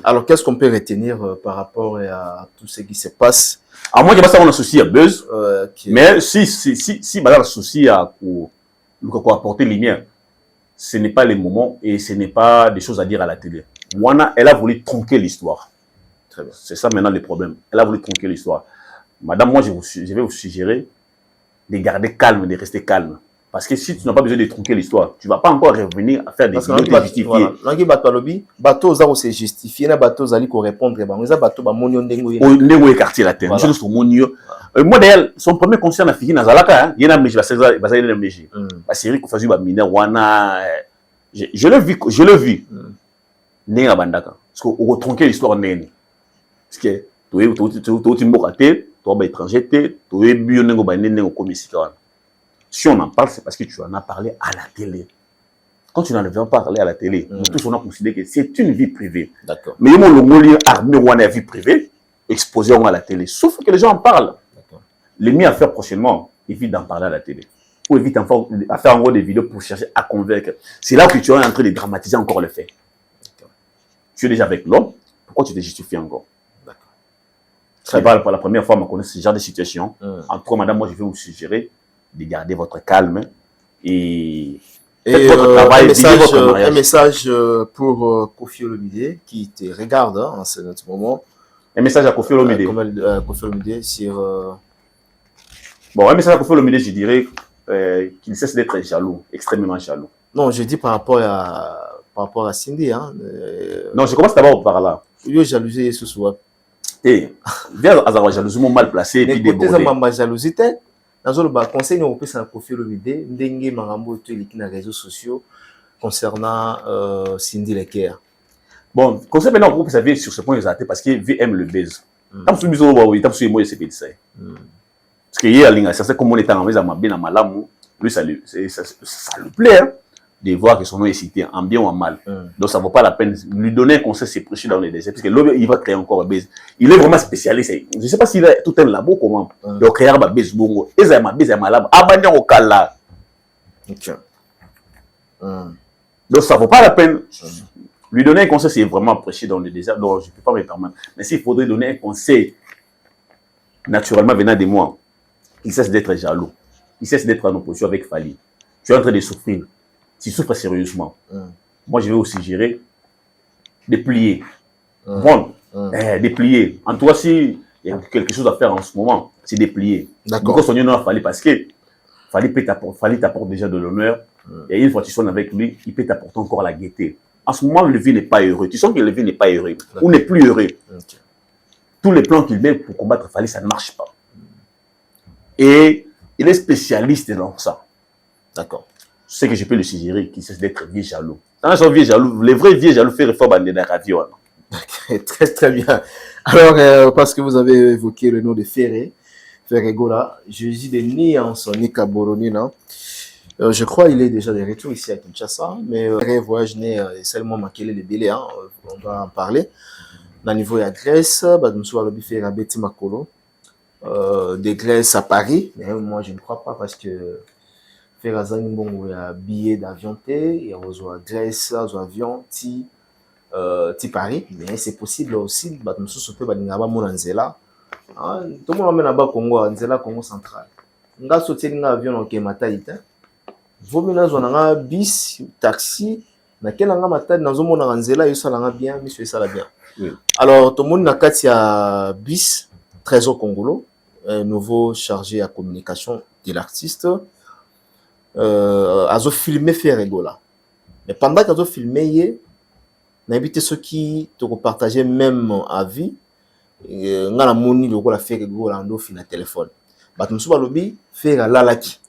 alors, qu'est-ce qu'on peut retenir par rapport à tout ce qui se passe? À moi, je ne sais pas si on a un souci à buzz. Mais si madame a un souci à apporter lumière, ce n'est pas le moment et ce n'est pas des choses à dire à la télé. Moana, elle a voulu tronquer l'histoire. C'est ça maintenant le problème. Elle a voulu tronquer l'histoire. Madame, moi, je vais vous suggérer de garder calme, de rester calme. Parce que si tu n'as pas besoin de tronquer l'histoire, tu ne vas pas encore revenir à faire des vidéos justifiées. Nangi bateau za se justifier na bateau zali ko répondre ba ngeza bateau ba monyo ndengo ndengo quartier la terre je suis monyo moi d'ailleurs son premier concert na fiki na zalaka il y a meji ba ça il meji ba série ko fazu ba mina wana je l'ai vu nenga bandaka parce que on tronquer l'histoire neni parce que tu mboka te to ba étranger te to ebi ndengo ba ndengo komisika. Si on en parle, c'est parce que tu en as parlé à la télé. Quand tu n'en as pas parlé à la télé, nous tous on a considéré que c'est une vie privée. D'accord. Mais le mot armé ou une vie privée, exposé à la télé. Sauf que les gens en parlent. Le mieux à faire prochainement, évite d'en parler à la télé. Ou évite à faire en gros des vidéos pour chercher à convaincre. C'est là que tu es en train de dramatiser encore le fait. Tu es déjà avec l'homme, pourquoi tu te justifies encore? Très bien. Pour la première fois, on connaît ce genre de situation. En tout cas, madame, moi, je vais vous suggérer de garder votre calme et faites votre travail, vivez votre mariage. Un message pour Kofi Olomide qui te regarde en ce moment. Un message à Kofi Olomide. Kofi Olomide sur... Bon, un message à Kofi Olomide, je dirais qu'il cesse d'être jaloux, extrêmement jaloux. Non, je dis par rapport à Cindy. Hein. Non, je commence d'abord par là. Il est jalousé ce soir. Et bien avoir jalousie mal placé et puis débordé. Mais jalousie dans le conseil on peut s'en Kofi Olomide ndenge marambo to les réseaux sociaux concernant Cindy Leker. Bon, conseil maintenant on peut savoir sur ce point exact parce que VM le baise. Tant que nous avons oui, tant que moi c'est ça. Parce que hier linga ça c'est comme on est en maison ma bien malamu, lui ça lui plaît hein, de voir que son nom est cité en bien ou en mal. Donc ça vaut pas la peine lui donner un conseil c'est prêcher dans les déserts parce que l'homme il va créer encore un base. Il est vraiment spécialiste. Je sais pas s'il a tout un labo comment. Donc créer un base bongo. Et ça ma base à malab. Abandon au kala. OK. Donc ça vaut pas la peine. Lui donner un conseil c'est vraiment prêcher dans le désert. Donc je peux pas me permettre. Mais s'il faudrait donner un conseil naturellement venant de moi, il cesse d'être jaloux. Il cesse d'être en opposition avec Fally. Tu es en train de souffrir. Tu souffres sérieusement. Moi, je vais aussi gérer de plier. Bon, de plier. En toi, si il y a quelque chose à faire en ce moment, c'est de plier. D'accord. Pourquoi son nom Fally? Parce que Fally t'apporte déjà de l'honneur. Et une fois que tu sonnes avec lui, il peut t'apporter encore la gaieté. En ce moment, le vie n'est pas heureux. Tu sens que le vie n'est pas heureux. Ou n'est plus heureux. Tous les plans qu'il met pour combattre Fally, ça ne marche pas. Et il est spécialiste dans ça. D'accord. Ce que je peux le suggérer, qu'il cesse d'être vieux jaloux. Dans son vieux jaloux, les vrais vieux jaloux font réforme à la radio. Très très bien. Alors, parce que vous avez évoqué le nom de Ferregola, Jésus de Niance, Nika Boronina. Je crois qu'il est déjà de retour ici à Kinshasa, mais voyage n'est seulement marqué les délais, hein, on va en parler. Au niveau de la Grèce, nous avons fait un petit Makolo. De Grèce à Paris, mais moi je ne crois pas parce que faire un billet d'avion et rejoindre Grèce, avion ti Paris, mais c'est possible aussi. Nous sommes peut aller mon Anzela. Tout le monde là-bas Congo, Anzela Congo central. On a sauté un avion au Mataïta. Vous venez dans un bis, taxi, na quel anga Mataïta dans un Anzela, il s'en bien, monsieur ça la bien. Alors tout le monde n'a qu'à bis. Trésor Congolo, un nouveau chargé à communication de l'artiste, a filmé Ferregola. Mais pendant qu'il a filmé, il a invité ceux qui te partageaient même avis. On a moni le la Ferregola en offre le téléphone. Bah tu me lobby faire lalaki.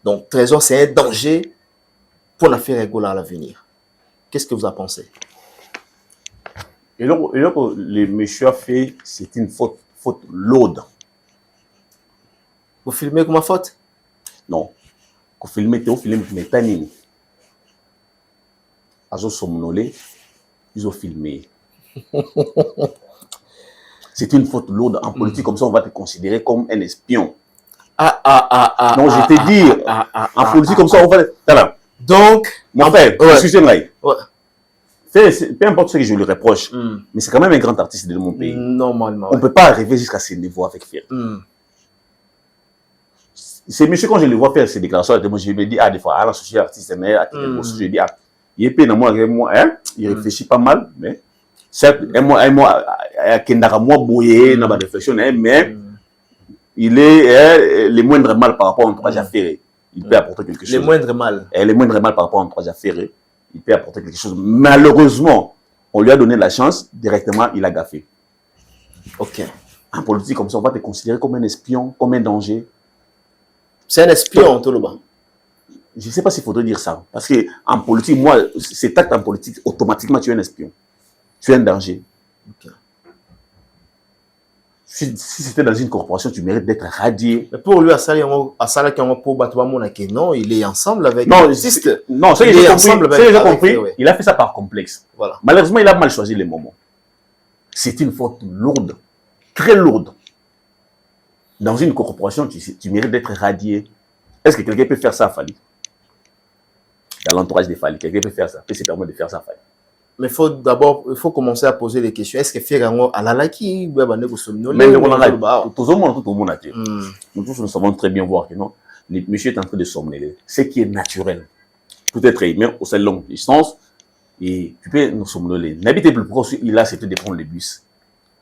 Donc Trésor c'est un danger pour la Ferregola à l'avenir. Qu'est-ce que vous en pensez? Et donc, le monsieur a fait, c'est une faute lourde. Vous filmez comme une faute? Non. Vous filmez, mais tanini. Azo somnolé, ils ont filmé. C'est une faute lourde. En politique, comme ça, on va te considérer comme un espion. Non, je te dis, en politique, comme ça, on va... Voilà. Donc, mon frère, excusez-moi. Peu importe ce que je lui reproche, mais c'est quand même un grand artiste de mon pays. Normalement. On ne peut pas arriver jusqu'à ce niveau avec Fer. C'est monsieur, quand je le vois faire ces déclarations, je me dis, des fois, la société artiste, mais je dis, il est payé dans moi, hein, il réfléchit pas mal, mais certes, moi, boyé dans ma réflexion, mais il est le moindre mal par rapport à entourage affairé. Il peut apporter quelque chose. Le moindre mal. Le moindre mal par rapport à entourage affairé. Il peut apporter quelque chose. Malheureusement, on lui a donné la chance, directement, il a gaffé. Ok. En politique, comme ça, on va te considérer comme un espion, comme un danger. C'est un espion, tout le monde. Je ne sais pas s'il faudrait dire ça. Parce qu'en politique, moi, cet acte en politique, automatiquement, tu es un espion. Tu es un danger. Ok. Si c'était dans une corporation, tu mérites d'être radié. Mais pour lui, à ça, non, il est ensemble avec l'artiste. Non, c'est j'ai compris. Oui. Il a fait ça par complexe. Voilà. Malheureusement, il a mal choisi les moments. C'est une faute lourde, très lourde. Dans une corporation, tu mérites d'être radié. Est-ce que quelqu'un peut faire ça à Fally? Dans l'entourage de Fally, quelqu'un peut faire ça, peut se permettre de faire ça à Fally. Mais il faut commencer à poser des questions. Est-ce que Ferrango a la laki ou bien mais tout le monde nous tous nous savons très bien voir que non, le monsieur est en train de somnoler. Ce qui est naturel, tout être humain au sein de longue distance, et tu peux nous somnoler. N'habitez plus pourquoi il a accepté de prendre le bus.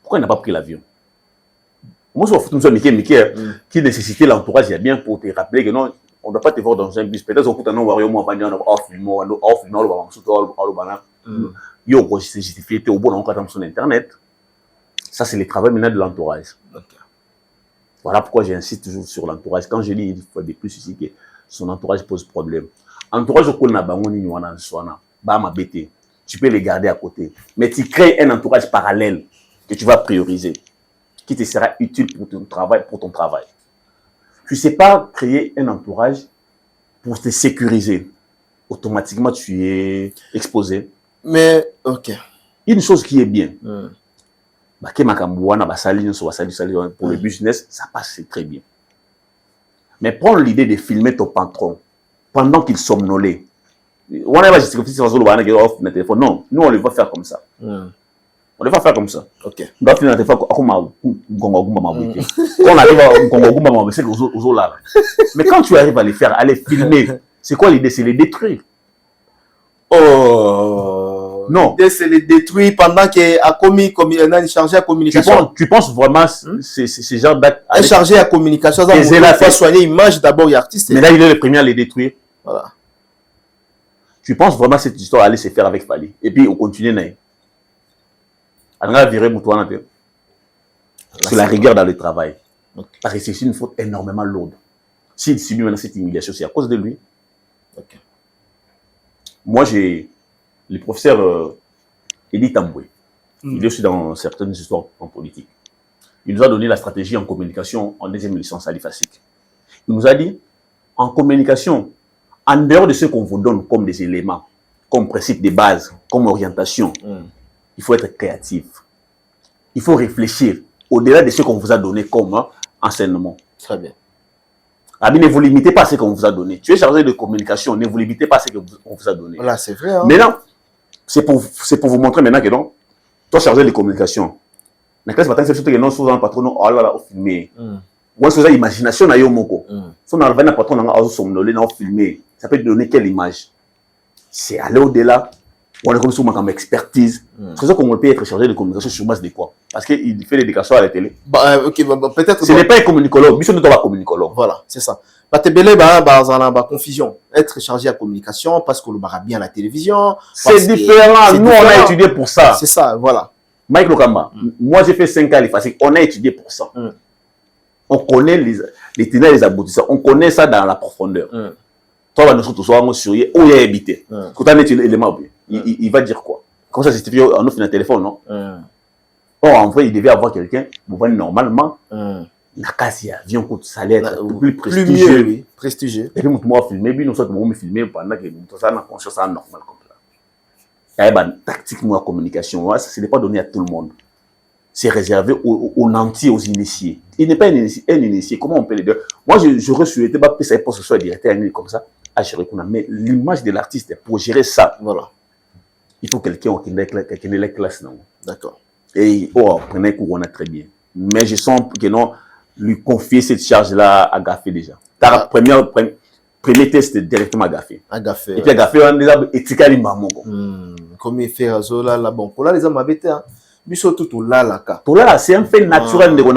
Pourquoi il n'a pas pris l'avion? Moi, je suis Mickey qui nécessitait l'entourage, il y a bien pour te rappeler que non, on ne doit pas te voir dans un bus. Peut-être au bout d'un an, on va c'est justifié au bon encore dans son internet. Ça, c'est le travail maintenant de l'entourage. Okay. Voilà pourquoi j'insiste toujours sur l'entourage. Quand je dis une fois de plus ici que son entourage pose problème. Entourage au tu peux les garder à côté. Mais tu crées un entourage parallèle que tu vas prioriser, qui te sera utile pour ton travail. Tu ne sais pas créer un entourage pour te sécuriser. Automatiquement, tu es exposé. Mais, ok. Une chose qui est bien, pour le business, ça passe très bien. Mais prends l'idée de filmer ton patron pendant qu'il somnolait. Non, nous on le va faire comme ça. On le va faire comme ça. Ok. Mais quand tu arrives à les faire, à les filmer, c'est quoi l'idée? C'est les détruire. Oh non. L'idée c'est les détruire pendant qu'il a commis un chargé à communication. Tu penses vraiment c'est genre d'acte. Un chargé à communication, ça va soigner l'image d'abord et artiste. Mais là il est le premier à les détruire. Voilà. Tu penses vraiment que cette histoire allait se faire avec Fali? Et puis on continue. On a viré Moutouana. C'est la rigueur dans le travail. Okay. Parce que c'est une faute énormément lourde. S'il subit maintenant cette humiliation, c'est à cause de lui. Okay. Moi, j'ai le professeur Elie Tamboué. Il est aussi dans certaines histoires en politique. Il nous a donné la stratégie en communication en deuxième licence à l'IFASIC. Il nous a dit, en communication, en dehors de ce qu'on vous donne comme des éléments, comme principe de base, comme orientation, il faut être créatif. Il faut réfléchir au-delà de ce qu'on vous a donné comme enseignement. Très bien. Ne vous limitez pas à ce qu'on vous a donné. Tu es chargé de communication, ne vous limitez pas à ce qu'on vous a donné. Voilà, c'est vrai. Hein? Maintenant, c'est pour vous montrer maintenant que non, toi chargé de communication. La classe matin, c'est surtout que non, souvent, le patron, oh là là, filmé. Moi, c'est l'imagination, na yo moko. Si on arrive à patron, on a somnolé, on a filmé. Ça peut te donner quelle image? C'est aller au-delà. On est comme ça comme expertise. C'est ça qu'on peut être chargé de communication sur base de quoi? Parce qu'il fait l'éducation à la télé. Peut-être. Ce n'est pas un communicologue. Mission ne doit pas communicologue. Voilà, c'est ça. Batebele, confusion. Être chargé à communication parce qu'on le barra bien à la télévision. C'est différent. Nous, on a étudié pour ça. C'est ça, voilà. Mike Lokamba, moi j'ai fait 5 ans à l'IFASIC. On a étudié pour ça. On connaît les tenants et les aboutissants. On connaît ça dans la profondeur. Toi, nous sommes sur où il a habité. Quand on étudie l'élément, il va dire quoi? Comme ça, c'est en offre un téléphone, non? Or, en vrai, il devait avoir quelqu'un, normalement, la casse, avion, coûte salaire, plus prestigieux. Plus mieux, oui, prestigieux. Et puis, moi, filmer, puis nous sommes filmer pendant que nous sommes en conscience normal comme ça. Il y a une tactique, moi, communication, ça ne n'est pas donné à tout le monde. C'est réservé aux nantis, aux initiés. Il n'est pas un initié. Comment on peut les dire? Moi, j'aurais souhaité que ça pour que ce soit directeur comme ça, à gérer. Mais l'image de l'artiste, pour gérer ça, voilà. Il faut quelqu'un qui ait la classe. D'accord. Et prenez cours, on a très bien. Mais je sens que non, lui confier cette charge-là à Gaffé déjà. Car premier test directement à Gaffé. Et puis à Gaffé, on a étiqueté les mamans. Comme il fait Azola, là, bon, pour là, les hommes habitent, hein. Tout là, c'est un fait naturel de bon,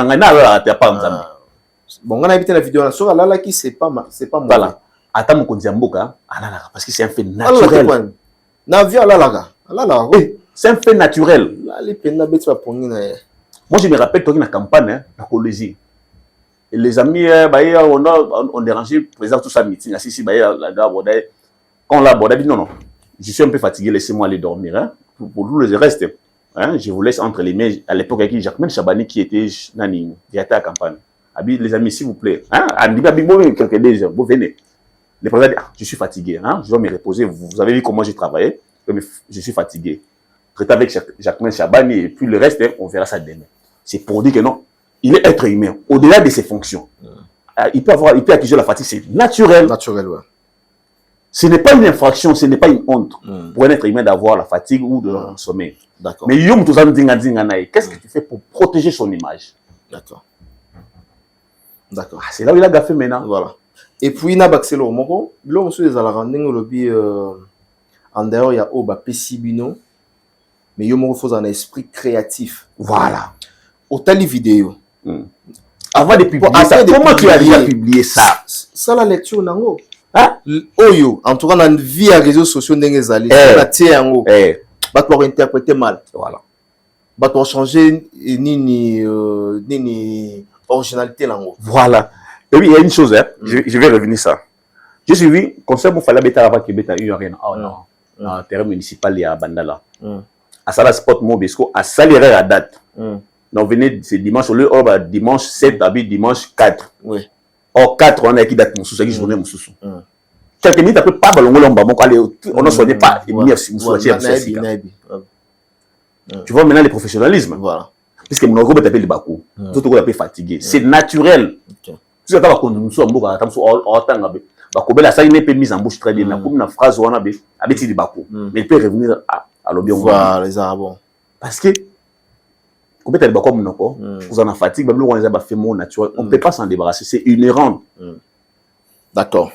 on a évité la vidéo là, sur là qui c'est pas moi. Voilà. Attends mon kondiamboka, parce que c'est un fait naturel. C'est un fait naturel. Moi je me rappelle toi qui na campagne la Colosie. Et les amis on dérangeait présent tout ça meeting assis la gars quand la borda dit non. Je suis un peu fatigué, laissez-moi aller dormir hein. Pour tout le reste. Hein, je vous laisse entre les mains. À l'époque, avec Jacqueline Chabani qui était directeur à campagne. Les amis, s'il vous plaît. Hein, vous venez. Le président dit, je suis fatigué. Hein, je dois me reposer. Vous avez vu comment j'ai travaillé. Je suis fatigué. Traitez avec Jacqueline Chabani et puis le reste, on verra ça demain. C'est pour dire que non, il est être humain. Au-delà de ses fonctions. Il peut accuser la fatigue. C'est naturel. Naturel, ouais. Ce n'est pas une infraction, ce n'est pas une honte pour un être humain d'avoir la fatigue ou de sommeil. D'accord. Mais qu'est-ce que tu fais pour protéger son image? D'accord. D'accord. Ah, c'est là où il a gaffé maintenant. Voilà. Et puis, il y a Baxelo Moko. Là, on se dit en dehors, il y a Oba Pessibino. Mais il faut un esprit créatif. Voilà. Autant les vidéos. Avant de publier ça, comment tu as déjà publié ça? Ça, la lecture, nango. Hein? Oyo, en tout cas, dans la vie à réseaux sociaux, on va interpréter mal. Voilà. On va changer ni originalité. Voilà. Et oui, il y a une chose, hein. Je vais revenir ça. Je suis vu, comme ça, il fallait mettre avant qu'il y ait une arène. Oh non. Dans le terrain municipal, il y a Bandala. À ça, la spot Mobesco, à Salire à date. Donc, venez, c'est dimanche, au lieu, dimanche 7, dimanche 4. Oui. Or, 4, on a qui date mon sous, qui journée mon sous. Quelques minutes après, pas ballon, on ne soignait pas. Tu vois maintenant le professionnalisme. Voilà. Puisque mon groupe t'appelle le Bakou. Tout le monde est fatigué. C'est naturel. Si tu as pas connu, tu as ça, il n'est pas mis en bouche très bien. La phrase, on a dit le Bakou. Mais il peut revenir à l'objet. Voilà, les Arabes. Parce que, comme tu as le Bakou, vous en avez fatigue, on a fait mon naturel. On ne peut pas s'en débarrasser. C'est inhérent. D'accord.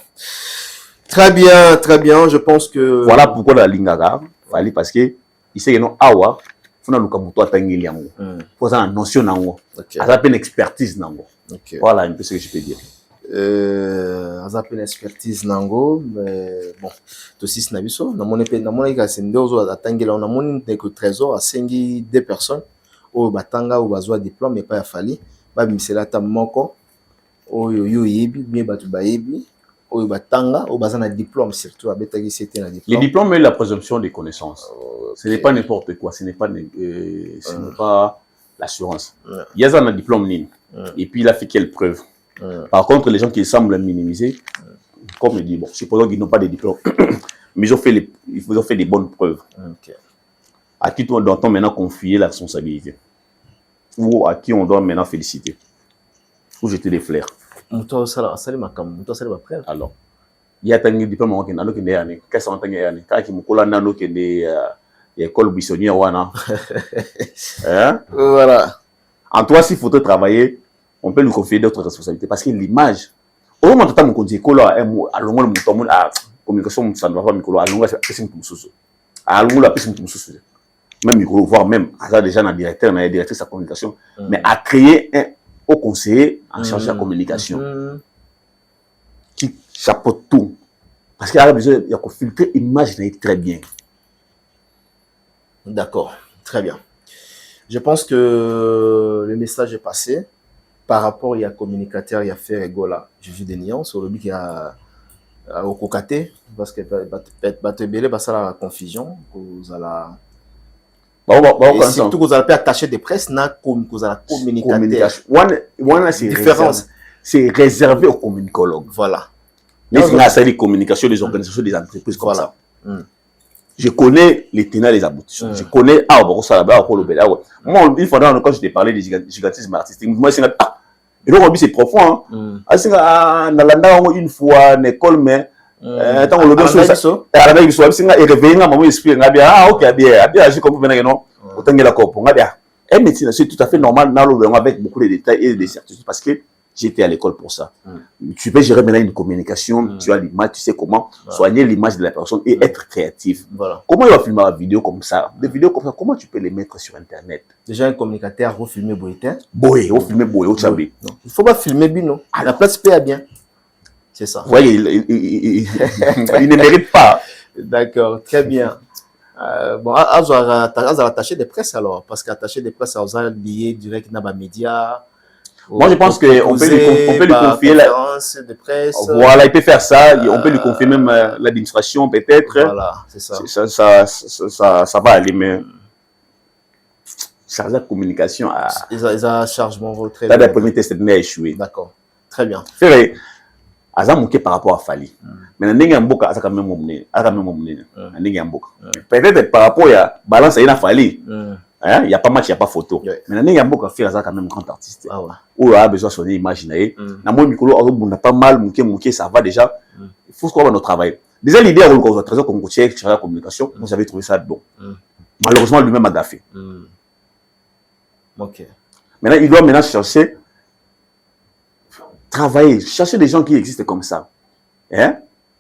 Très bien, très bien. Je pense que. Voilà pourquoi la Lingaga, fallait parce que, il sait que non, awa, faut na lukamuto atangeli yango. Faut ça notion nango. Ça une expertise nango. Voilà un peu ce que je peux dire. Ça une expertise nango, mais bon, tout si c'est nabiso. Na mon ika c'est ndozo atangela on a mon que trésor à sengi deux personnes au batanga ou bazwa diplôme mais pas ya fali. Ba misela ta moko oyo yo yebi bien batu ba yebi. Au batanga au bazana diplôme surtout à betagi c'était un diplôme. Les diplômes et la présomption des connaissances. Ce n'est pas n'importe quoi, ce n'est pas l'assurance. Il y a un diplôme ligne et puis il a fait quelle preuve. Par contre, les gens qui semblent minimiser, comme je dis, bon, supposons qu'ils n'ont pas de diplôme, mais ils ont fait des bonnes preuves. À qui on doit maintenant confier la responsabilité ou à qui on doit maintenant féliciter ou jeter des fleurs. Alors, il y a un diplôme qui est qu'est-ce qu'on a quand il me qui est école buissonnière voilà. En toi, s'il faut travailler, on peut lui confier d'autres responsabilités parce que l'image, au moment où tu as mon compte école, à la communication, ça ne va pas micro, à même micro, voire même déjà dans directeur, dans la directrice de la communication, mais à créer un au conseiller en charge de la communication qui chapeaute tout. Parce qu'il y a besoin de filtrer l'image très bien. D'accord, très bien. Je pense que le message est passé. Par rapport, il y a communicateur, il y a fait Egola. J'ai vu des nuances sur le but qu'il y a au Kokate, parce que ça la confusion, vous allez. Et surtout que vous allez attacher des presses, vous allez communicateur. Différence. C'est réservé aux communicologues. Voilà. Mais c'est les communications des organisations des entreprises comme ça. Je connais les tenants et les aboutissants. Je connais moi, une fois quand je t'ai parlé du gigantisme artistique, moi c'est c'est profond. Une fois une école, mais tant on le c'est tout à fait normal avec beaucoup de détails et de certitudes parce que j'étais à l'école pour ça. Tu peux gérer maintenant une communication, tu as l'image, tu sais comment soigner l'image de la personne et être créatif. Voilà. Comment il va filmer une vidéo comme ça? Des vidéos comme ça, comment tu peux les mettre sur Internet? Déjà, un communicateur, vous filmez Boïté. Boé, vous filmez Boé, il ne faut pas filmer Bino. La place paye bien. C'est ça. Oui, il ne mérite pas. D'accord, très bien. Bon, à attacher des presses alors, parce qu'attacher des presses, ça va lier direct dans les médias. Moi, je pense qu'on peut lui confier la conférence de presse. Voilà, il peut faire ça. On peut lui confier même l'administration, peut-être. Voilà, c'est ça. Ça va aller, mais charge de communication. Ils ont chargement très bien. Le premier test a échoué. D'accord, très bien. C'est vrai. Aza manqué par rapport à Fali. Mais n'enga mboka asa quand même momné, n'enga mboka. Peut-être par rapport à balance à Fali. Il n'y a pas match, il n'y a pas photo. Mais n'enga mboka faire ça quand même grand artiste. Ou a besoin de son imaginer. Na moi micro on a pas mal, mouké ça va déjà. Il faut qu'on va notre travail. Déjà, l'idée à le trésor comme courtier, la communication, moi j'avais trouvé ça bon. Malheureusement, lui-même a gaffé. Ok. Maintenant, il doit maintenant chercher, travailler, chercher des gens qui existent comme ça. Hein?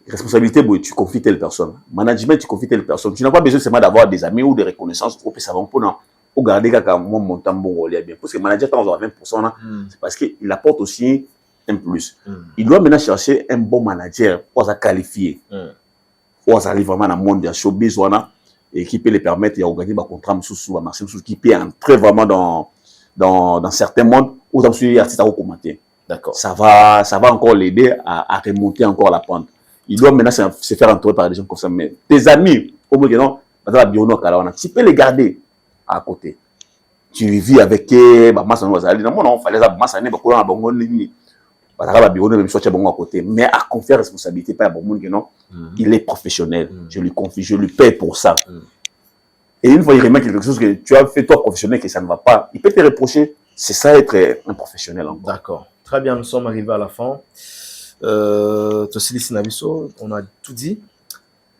Responsabilité, tu confies telle personne. Management, tu confies telle personne. Tu n'as pas besoin seulement d'avoir des amis ou des reconnaissances pour que ça va pour garder mon montant bon bien. Parce que le manager, quand on a 20%, c'est parce qu'il apporte aussi un plus. Il doit maintenant chercher un bon manager pour se qualifier. Pour aller vraiment dans le monde de showbiz et qui peut les permettre d'organiser des contrats sous marché, qui peut entrer vraiment dans certains mondes où les artistes à commenter. D'accord. Ça va encore l'aider à remonter encore la pente. Il doit maintenant se faire entourer par des gens comme ça. Mais tes amis, au moins que non, tu peux les garder à côté. Tu vis avec eux, mais à confier responsabilité pas à il est professionnel. Je lui confie, je lui paye pour ça. Et une fois il remarque quelque chose que tu as fait toi professionnel que ça ne va pas, il peut te reprocher. C'est ça être un professionnel. D'accord. Très bien, nous sommes arrivés à la fin. On a tout dit.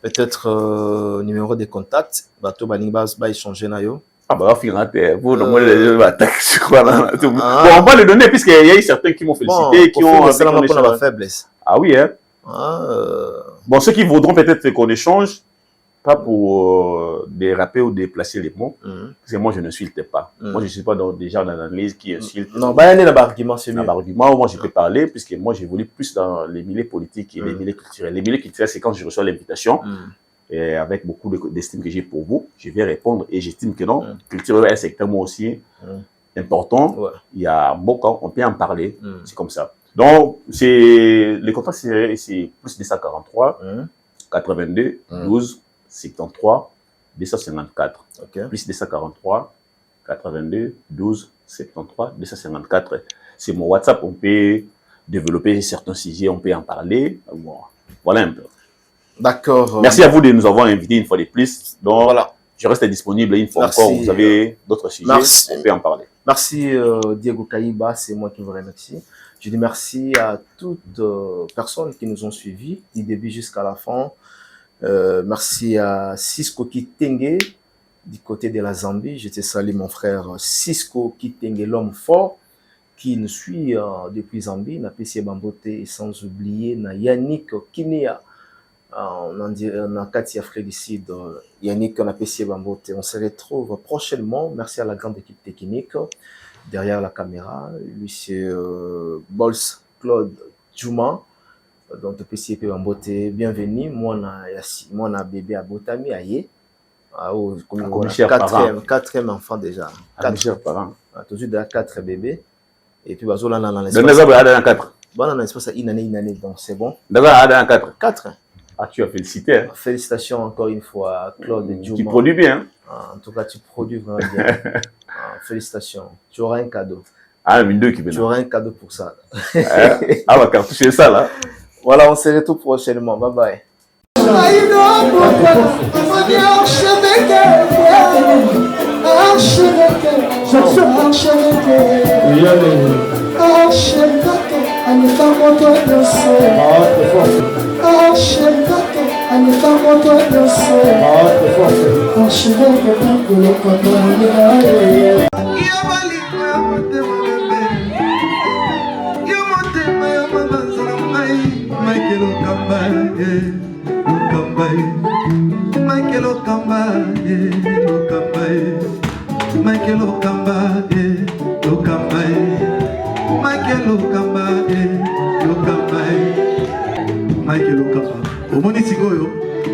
Peut-être numéro de contact. Bateau Banibas va échanger nayo. Ah bah vous on va le donner puisqu'il y a eu certains qui m'ont félicité, qui ont la faiblesse. Ah oui hein. Bon, ceux qui voudront peut-être qu'on échange, pas pour déraper ou déplacer les mots, parce que moi je n'insulte pas. Moi je ne suis pas déjà dans l'analyse qui insulte. Non, bah il y a un argument, c'est mieux. Un argument, moi je peux parler, puisque moi j'évolue plus dans les milieux politiques et les milieux culturels. Les milieux culturels, c'est quand je reçois l'invitation, et avec beaucoup d'estime que j'ai pour vous, je vais répondre et j'estime que non, culture est un secteur moi aussi important. Il y a beaucoup, on peut en parler, c'est comme ça. Donc, le contrat c'est plus 243, 82, 12, 73, 254. Plus 243, 82, 12, 73, 254. C'est mon WhatsApp, on peut développer certains sujets, on peut en parler. Bon, voilà un peu. D'accord. Merci à vous de nous avoir invités une fois de plus. Donc, voilà, je reste disponible une fois encore. Vous avez d'autres sujets, on peut en parler. Merci Diego Kaïba, c'est moi qui vous remercie. Je dis merci à toutes personnes qui nous ont suivis du début jusqu'à la fin. Merci à Cisco Kitenge du côté de la Zambie. Je te salue mon frère Cisco Kitenge, l'homme fort qui nous suit depuis Zambie. Napesi Bambote et sans oublier na Yannick Kinia. On a Katia Afrique du Sud. Yannick Napesi Bambote. On se retrouve prochainement. Merci à la grande équipe technique derrière la caméra. Lui c'est Bols Claude Djouma. Donc, PC Bambote, bienvenue. Moi, na bébé à Botami, aïe. Quatrième enfant déjà. Quatre parents. Toujours déjà 4 bébés. Et puis, bazola dans l'espace. Dans 4. Bon, dans l'espace, une année, donc c'est bon. D'accord, dans 4. 4. Ah, tu as félicité. Hein? Félicitations encore une fois à Claude Djouma. Tu produis bien. En tout cas, tu produis vraiment bien. Félicitations. Tu auras un cadeau. Ah, mais deux qui viennent. Tu auras un cadeau pour ça. Ah, va cartoucher ça là. Voilà, on se retrouve prochainement. Bye bye.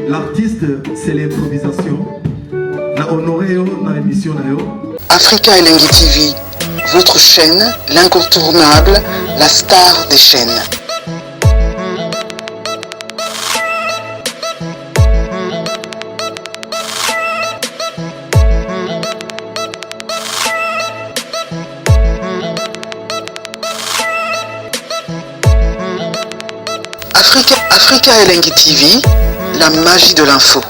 L'artiste, c'est l'improvisation. Na honoré dans l'émission. Africa Elengi TV, votre chaîne, l'incontournable, la star des chaînes. Africa Elengi TV, la magie de l'info.